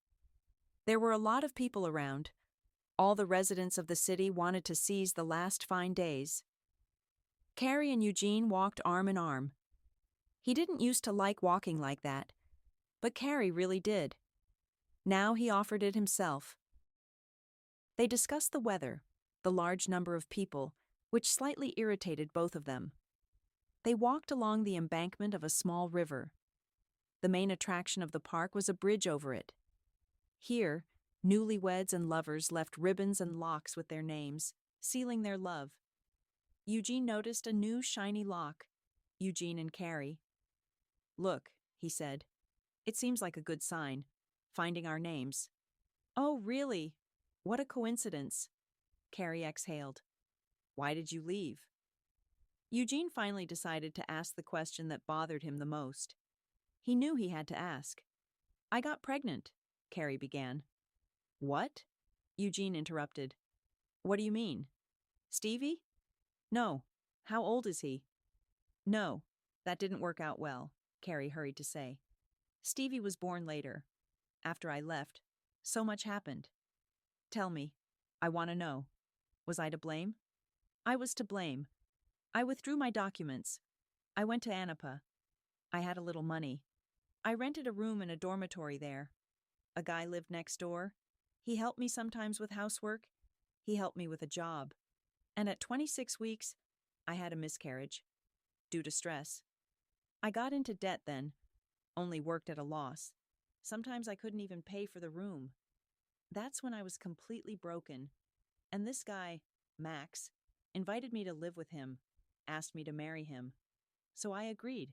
There were a lot of people around. All the residents of the city wanted to seize the last fine days. Carrie and Eugene walked arm in arm. He didn't used to like walking like that, but Carrie really did. Now he offered it himself. They discussed the weather, the large number of people, which slightly irritated both of them. They walked along the embankment of a small river. The main attraction of the park was a bridge over it. Here, newlyweds and lovers left ribbons and locks with their names, sealing their love. Eugene noticed a new shiny lock. Eugene and Carrie. Look, he said. It seems like a good sign. Finding our names. Oh, really? What a coincidence. Carrie exhaled. Why did you leave? Eugene finally decided to ask the question that bothered him the most. He knew he had to ask. I got pregnant, Carrie began. What? Eugene interrupted. What do you mean? Stevie? No. How old is he? No, that didn't work out well, Carrie hurried to say. Stevie was born later. After I left, so much happened. Tell me. I want to know. Was I to blame? I was to blame. I withdrew my documents. I went to Anapa. I had a little money. I rented a room in a dormitory there. A guy lived next door. He helped me sometimes with housework. He helped me with a job. And at 26 weeks, I had a miscarriage. Due to stress. I got into debt then. Only worked at a loss. Sometimes I couldn't even pay for the room. That's when I was completely broken. And this guy, Max, invited me to live with him, asked me to marry him. So I agreed.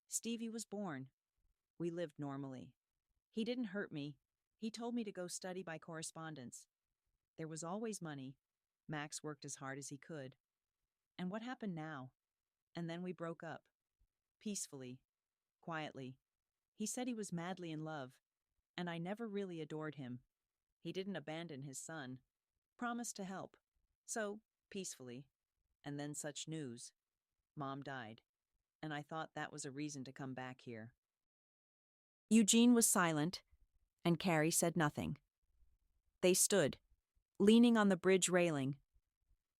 Stevie was born. We lived normally. He didn't hurt me. He told me to go study by correspondence. There was always money. Max worked as hard as he could. And what happened now? And then we broke up. Peacefully. Quietly. He said he was madly in love. And I never really adored him. He didn't abandon his son. Promised to help. So, peacefully. And then such news. Mom died. And I thought that was a reason to come back here. Eugene was silent, and Carrie said nothing. They stood, leaning on the bridge railing.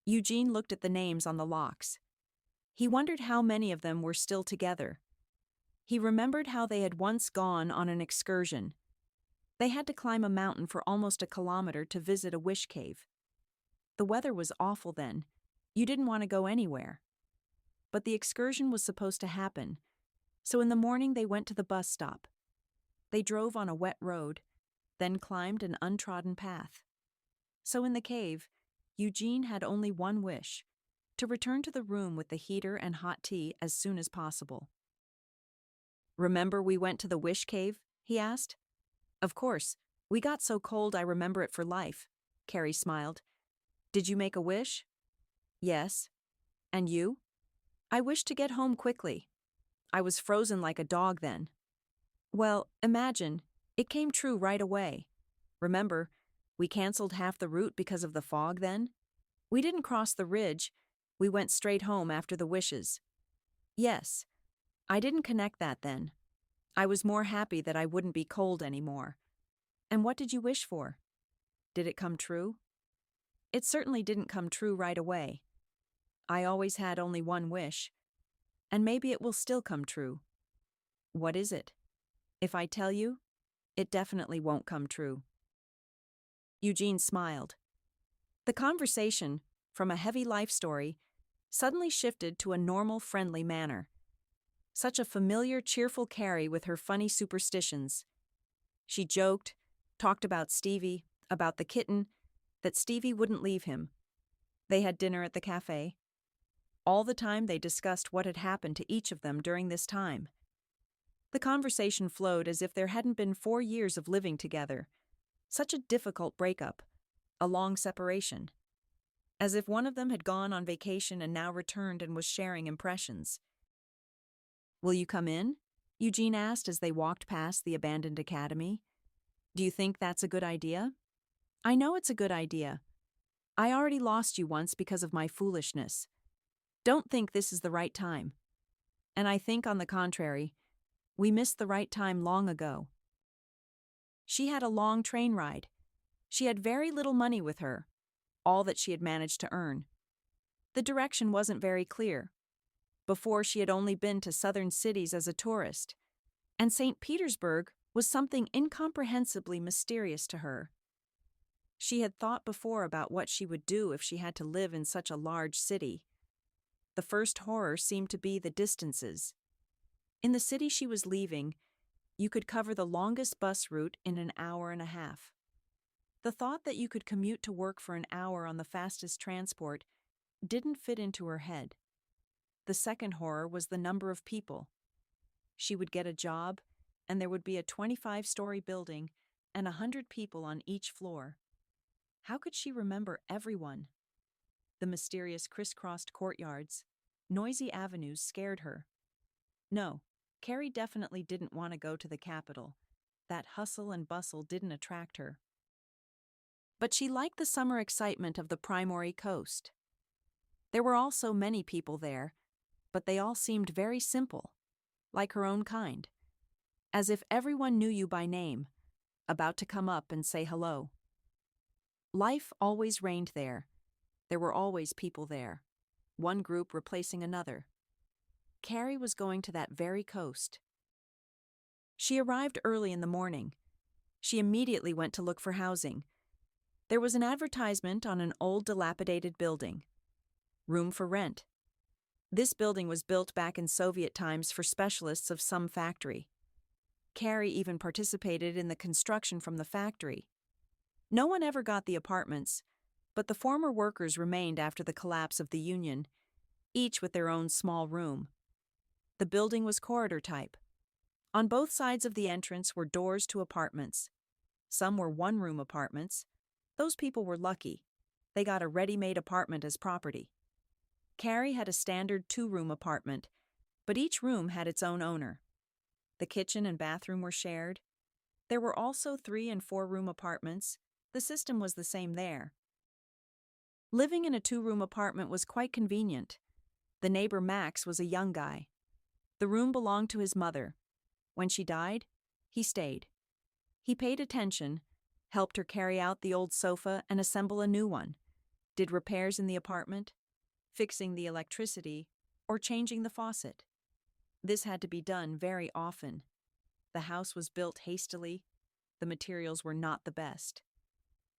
Eugene looked at the names on the locks. He wondered how many of them were still together. He remembered how they had once gone on an excursion. They had to climb a mountain for almost a kilometer to visit a wish cave. The weather was awful then. You didn't want to go anywhere. But the excursion was supposed to happen, so in the morning they went to the bus stop. They drove on a wet road, then climbed an untrodden path. So in the cave, Eugene had only one wish: to return to the room with the heater and hot tea as soon as possible. "Remember we went to the wish cave?" he asked. "Of course. We got so cold I remember it for life," Carrie smiled. "Did you make a wish?" "Yes." "And you?" "I wished to get home quickly. I was frozen like a dog then." "Well, imagine, it came true right away. Remember, we canceled half the route because of the fog then? We didn't cross the ridge, we went straight home after the wishes." "Yes. I didn't connect that then. I was more happy that I wouldn't be cold anymore." "And what did you wish for? Did it come true?" "It certainly didn't come true right away. I always had only one wish. And maybe it will still come true." "What is it?" "If I tell you, it definitely won't come true." Eugene smiled. The conversation, from a heavy life story, suddenly shifted to a normal, friendly manner. Such a familiar, cheerful Carrie with her funny superstitions. She joked, talked about Stevie, about the kitten, that Stevie wouldn't leave him. They had dinner at the cafe. All the time they discussed what had happened to each of them during this time. The conversation flowed as if there hadn't been 4 years of living together. Such a difficult breakup, a long separation. As if one of them had gone on vacation and now returned and was sharing impressions. "Will you come in?" Eugene asked as they walked past the abandoned academy. "Do you think that's a good idea?" "I know it's a good idea. I already lost you once because of my foolishness. Don't think this is the right time. And I think, on the contrary, we missed the right time long ago." She had a long train ride. She had very little money with her, all that she had managed to earn. The direction wasn't very clear. Before, she had only been to southern cities as a tourist, and St. Petersburg was something incomprehensibly mysterious to her. She had thought before about what she would do if she had to live in such a large city. The first horror seemed to be the distances. In the city she was leaving, you could cover the longest bus route in an hour and a half. The thought that you could commute to work for an hour on the fastest transport didn't fit into her head. The second horror was the number of people. She would get a job, and there would be a 25-story building and 100 people on each floor. How could she remember everyone? The mysterious crisscrossed courtyards, noisy avenues scared her. No, Carrie definitely didn't want to go to the capital. That hustle and bustle didn't attract her. But she liked the summer excitement of the Primorye coast. There were also many people there, but they all seemed very simple, like her own kind, as if everyone knew you by name, about to come up and say hello. Life always reigned there. There were always people there, one group replacing another. Carrie was going to that very coast. She arrived early in the morning. She immediately went to look for housing. There was an advertisement on an old dilapidated building. Room for rent. This building was built back in Soviet times for specialists of some factory. Carrie even participated in the construction from the factory. No one ever got the apartments, but the former workers remained after the collapse of the Union, each with their own small room. The building was corridor type. On both sides of the entrance were doors to apartments. Some were one-room apartments. Those people were lucky. They got a ready-made apartment as property. Carrie had a standard 2-room apartment, but each room had its own owner. The kitchen and bathroom were shared. There were also 3- and 4-room apartments. The system was the same there. Living in a 2-room apartment was quite convenient. The neighbor Max was a young guy. The room belonged to his mother. When she died, he stayed. He paid attention, helped her carry out the old sofa and assemble a new one. Did repairs in the apartment, fixing the electricity, or changing the faucet. This had to be done very often. The house was built hastily. The materials were not the best.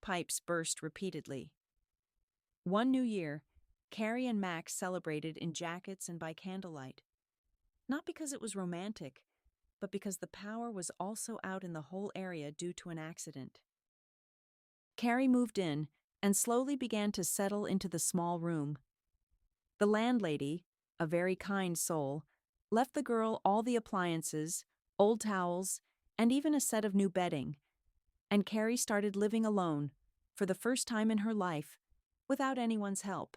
Pipes burst repeatedly. One New Year, Carrie and Max celebrated in jackets and by candlelight. Not because it was romantic, but because the power was also out in the whole area due to an accident. Carrie moved in and slowly began to settle into the small room. The landlady, a very kind soul, left the girl all the appliances, old towels, and even a set of new bedding, and Carrie started living alone, for the first time in her life, without anyone's help.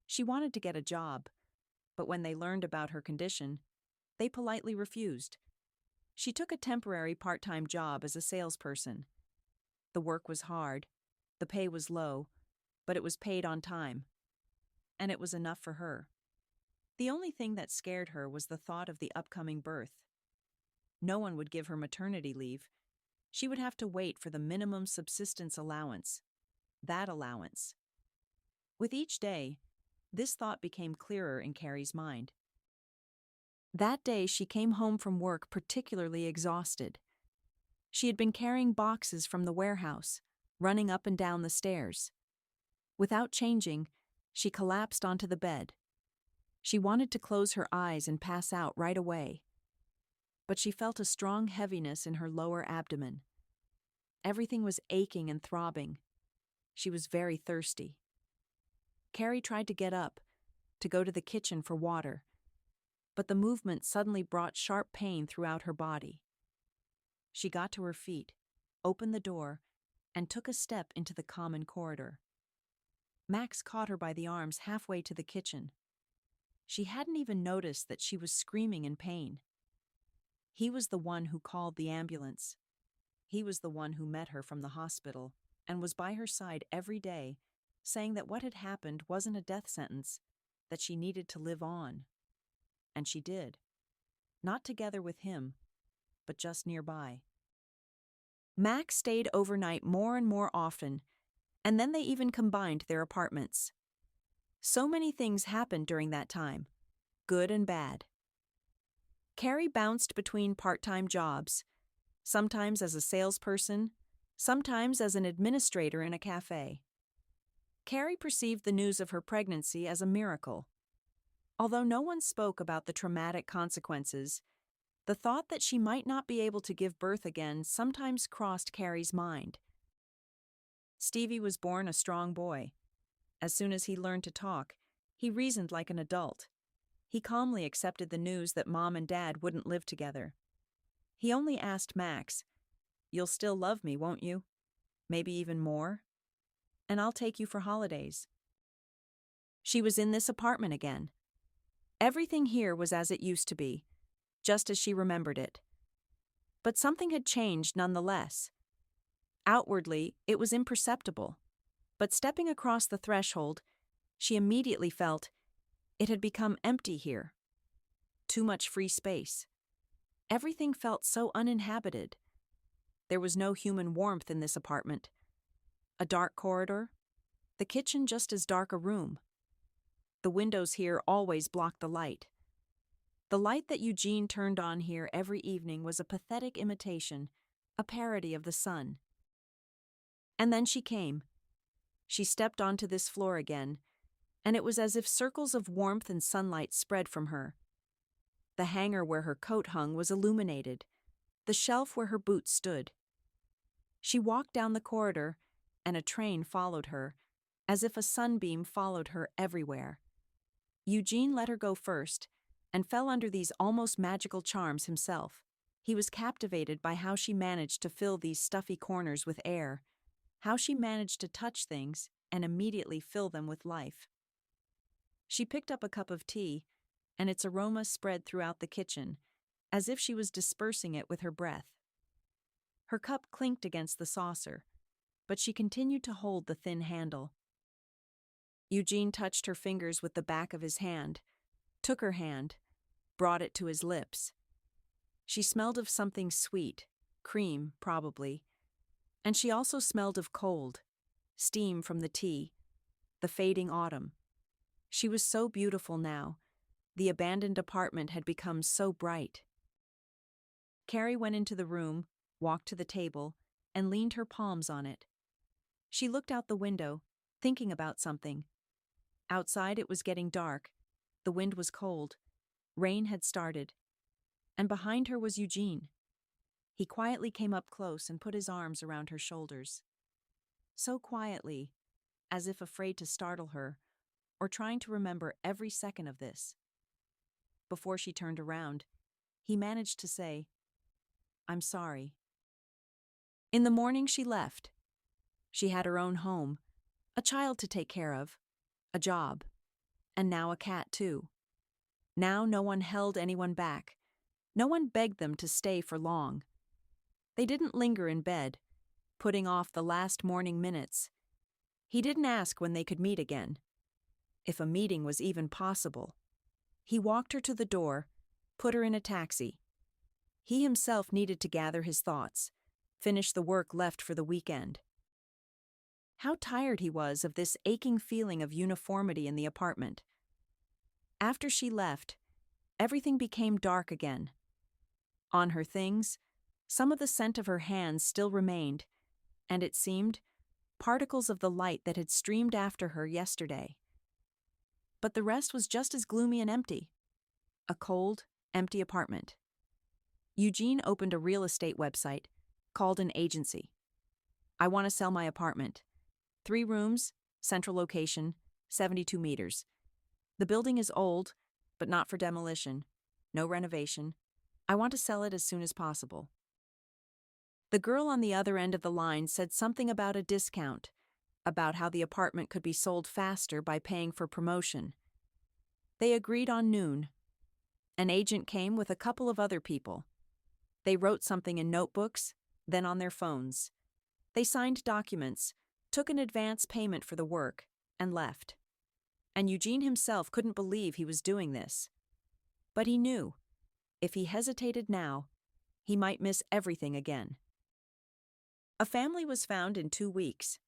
She wanted to get a job, but when they learned about her condition, they politely refused. She took a temporary part-time job as a salesperson. The work was hard, the pay was low, but it was paid on time, and it was enough for her. The only thing that scared her was the thought of the upcoming birth. No one would give her maternity leave. She would have to wait for the minimum subsistence allowance, that allowance. With each day, this thought became clearer in Carrie's mind. That day she came home from work particularly exhausted. She had been carrying boxes from the warehouse, running up and down the stairs. Without changing, she collapsed onto the bed. She wanted to close her eyes and pass out right away. But she felt a strong heaviness in her lower abdomen. Everything was aching and throbbing. She was very thirsty. Carrie tried to get up, to go to the kitchen for water, but the movement suddenly brought sharp pain throughout her body. She got to her feet, opened the door, and took a step into the common corridor. Max caught her by the arms halfway to the kitchen. She hadn't even noticed that she was screaming in pain. He was the one who called the ambulance. He was the one who met her from the hospital and was by her side every day, saying that what had happened wasn't a death sentence, that she needed to live on. And she did. Not together with him, but just nearby. Max stayed overnight more and more often, and then they even combined their apartments. So many things happened during that time, good and bad. Carrie bounced between part-time jobs, sometimes as a salesperson, sometimes as an administrator in a cafe. Carrie perceived the news of her pregnancy as a miracle. Although no one spoke about the traumatic consequences, the thought that she might not be able to give birth again sometimes crossed Carrie's mind. Stevie was born a strong boy. As soon as he learned to talk, he reasoned like an adult. He calmly accepted the news that Mom and Dad wouldn't live together. He only asked Max, "You'll still love me, won't you? Maybe even more? And I'll take you for holidays." She was in this apartment again. Everything here was as it used to be, just as she remembered it. But something had changed nonetheless. Outwardly, it was imperceptible, but stepping across the threshold, she immediately felt it had become empty here. Too much free space. Everything felt so uninhabited. There was no human warmth in this apartment. A dark corridor, the kitchen just as dark a room. The windows here always blocked the light. The light that Eugene turned on here every evening was a pathetic imitation, a parody of the sun. And then she came. She stepped onto this floor again, and it was as if circles of warmth and sunlight spread from her. The hanger where her coat hung was illuminated, the shelf where her boots stood. She walked down the corridor, and a train followed her, as if a sunbeam followed her everywhere. Eugene let her go first, and fell under these almost magical charms himself. He was captivated by how she managed to fill these stuffy corners with air, how she managed to touch things and immediately fill them with life. She picked up a cup of tea, and its aroma spread throughout the kitchen, as if she was dispersing it with her breath. Her cup clinked against the saucer, but she continued to hold the thin handle. Eugene touched her fingers with the back of his hand, took her hand, brought it to his lips. She smelled of something sweet, cream, probably, and she also smelled of cold, steam from the tea, the fading autumn. She was so beautiful now. The abandoned apartment had become so bright. Carrie went into the room, walked to the table, and leaned her palms on it. She looked out the window, thinking about something. Outside it was getting dark. The wind was cold. Rain had started. And behind her was Eugene. He quietly came up close and put his arms around her shoulders. So quietly, as if afraid to startle her, or trying to remember every second of this. Before she turned around, he managed to say, "I'm sorry." In the morning she left. She had her own home, a child to take care of, a job, and now a cat too. Now no one held anyone back. No one begged them to stay for long. They didn't linger in bed, putting off the last morning minutes. He didn't ask when they could meet again, if a meeting was even possible. He walked her to the door, put her in a taxi. He himself needed to gather his thoughts, finish the work left for the weekend. How tired he was of this aching feeling of uniformity in the apartment. After she left, everything became dark again. On her things, some of the scent of her hands still remained, and it seemed, particles of the light that had streamed after her yesterday. But the rest was just as gloomy and empty. A cold, empty apartment. Eugene opened a real estate website, called an agency. "I want to sell my apartment. 3 rooms, central location, 72 meters. The building is old, but not for demolition. No renovation. I want to sell it as soon as possible." The girl on the other end of the line said something about a discount, about how the apartment could be sold faster by paying for promotion. They agreed on noon. An agent came with a couple of other people. They wrote something in notebooks, then on their phones. They signed documents, took an advance payment for the work, and left. And Eugene himself couldn't believe he was doing this. But he knew, if he hesitated now, he might miss everything again. A family was found in 2 weeks.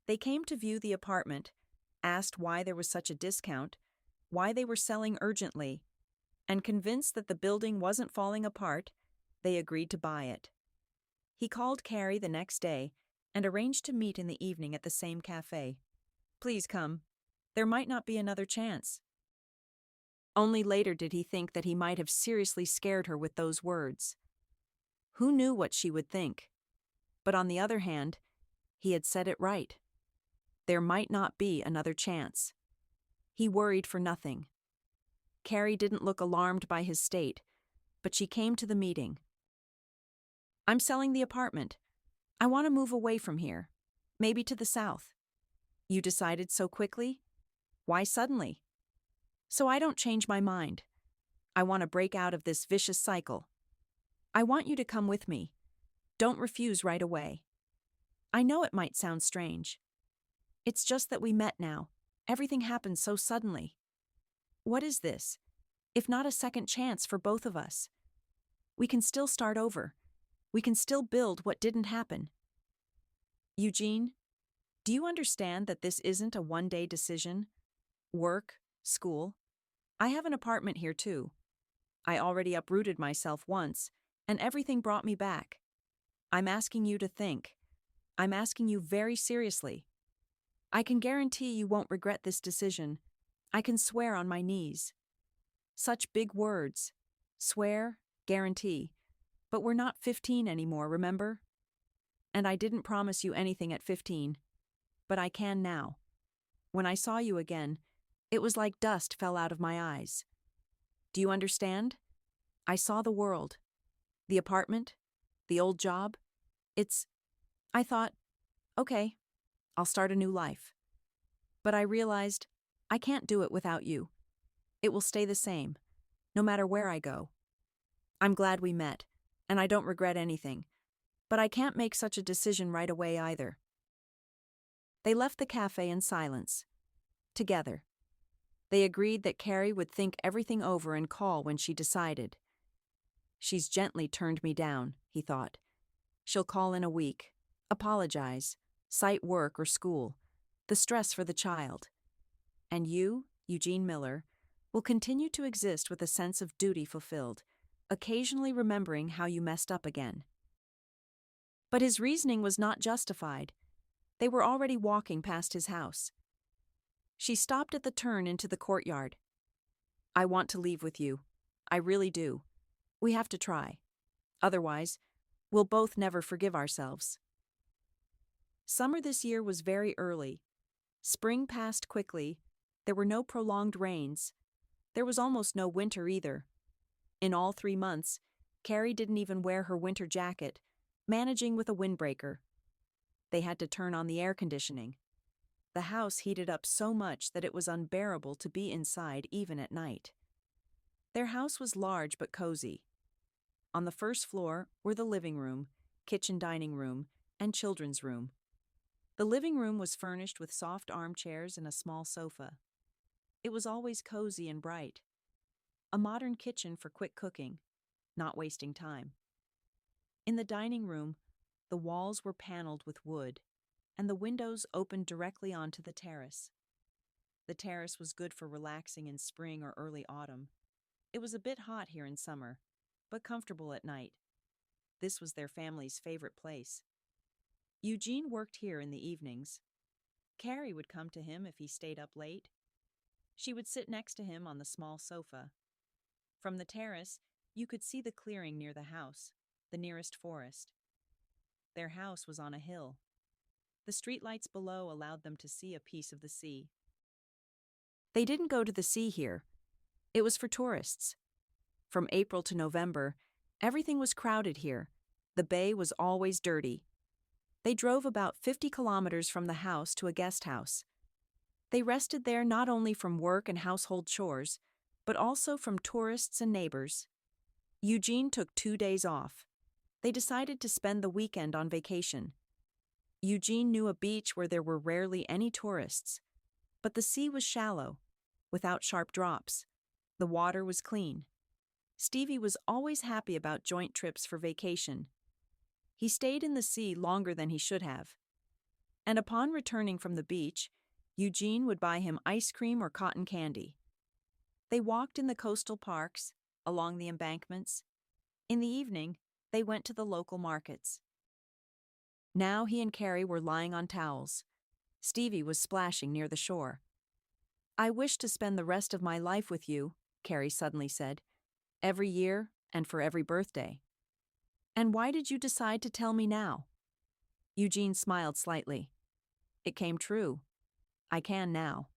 They came to view the apartment, asked why there was such a discount, why they were selling urgently, and convinced that the building wasn't falling apart, they agreed to buy it. He called Carrie the next day and arranged to meet in the evening at the same cafe. "Please come. There might not be another chance." Only later did he think that he might have seriously scared her with those words. Who knew what she would think? But on the other hand, he had said it right. There might not be another chance. He worried for nothing. Carrie didn't look alarmed by his state, but she came to the meeting. "I'm selling the apartment. I want to move away from here, maybe to the south." "You decided so quickly? Why suddenly?" "So I don't change my mind. I want to break out of this vicious cycle. I want you to come with me. Don't refuse right away. I know it might sound strange. It's just that we met now. Everything happened so suddenly. What is this, if not a second chance for both of us? We can still start over. We can still build what didn't happen." "Eugene, do you understand that this isn't a one-day decision? Work, school. I have an apartment here too. I already uprooted myself once, and everything brought me back. I'm asking you to think. I'm asking you very seriously. I can guarantee you won't regret this decision. I can swear on my knees." Such big words. Swear, guarantee. But we're not 15 anymore, remember? And I didn't promise you anything at 15. But I can now. When I saw you again, it was like dust fell out of my eyes. Do you understand? I saw the world. The apartment. The old job. I thought, okay, I'll start a new life. But I realized I can't do it without you. It will stay the same, no matter where I go. I'm glad we met, and I don't regret anything, but I can't make such a decision right away either. They left the cafe in silence, together. They agreed that Carrie would think everything over and call when she decided. She's gently turned me down, he thought. She'll call in a week, apologize, cite work or school, the stress for the child. And you, Eugene Miller, will continue to exist with a sense of duty fulfilled, occasionally remembering how you messed up again. But his reasoning was not justified. They were already walking past his house. She stopped at the turn into the courtyard. I want to leave with you. I really do. We have to try. Otherwise, we'll both never forgive ourselves. Summer this year was very early. Spring passed quickly. There were no prolonged rains. There was almost no winter either. In all 3 months, Carrie didn't even wear her winter jacket, managing with a windbreaker. They had to turn on the air conditioning. The house heated up so much that it was unbearable to be inside even at night. Their house was large but cozy. On the first floor were the living room, kitchen dining room, and children's room. The living room was furnished with soft armchairs and a small sofa. It was always cozy and bright. A modern kitchen for quick cooking, not wasting time. In the dining room, the walls were paneled with wood, and the windows opened directly onto the terrace. The terrace was good for relaxing in spring or early autumn. It was a bit hot here in summer, but comfortable at night. This was their family's favorite place. Eugene worked here in the evenings. Carrie would come to him if he stayed up late. She would sit next to him on the small sofa. From the terrace, you could see the clearing near the house, the nearest forest. Their house was on a hill. The streetlights below allowed them to see a piece of the sea. They didn't go to the sea here. It was for tourists. From April to November, everything was crowded here. The bay was always dirty. They drove about 50 kilometers from the house to a guest house. They rested there not only from work and household chores, but also from tourists and neighbors. Eugene took 2 days off. They decided to spend the weekend on vacation. Eugene knew a beach where there were rarely any tourists, but the sea was shallow, without sharp drops. The water was clean. Stevie was always happy about joint trips for vacation. He stayed in the sea longer than he should have. And upon returning from the beach, Eugene would buy him ice cream or cotton candy. They walked in the coastal parks, along the embankments. In the evening, they went to the local markets. Now he and Carrie were lying on towels. Stevie was splashing near the shore. I wish to spend the rest of my life with you, Carrie suddenly said, every year and for every birthday. And why did you decide to tell me now? Eugene smiled slightly. It came true. I can now.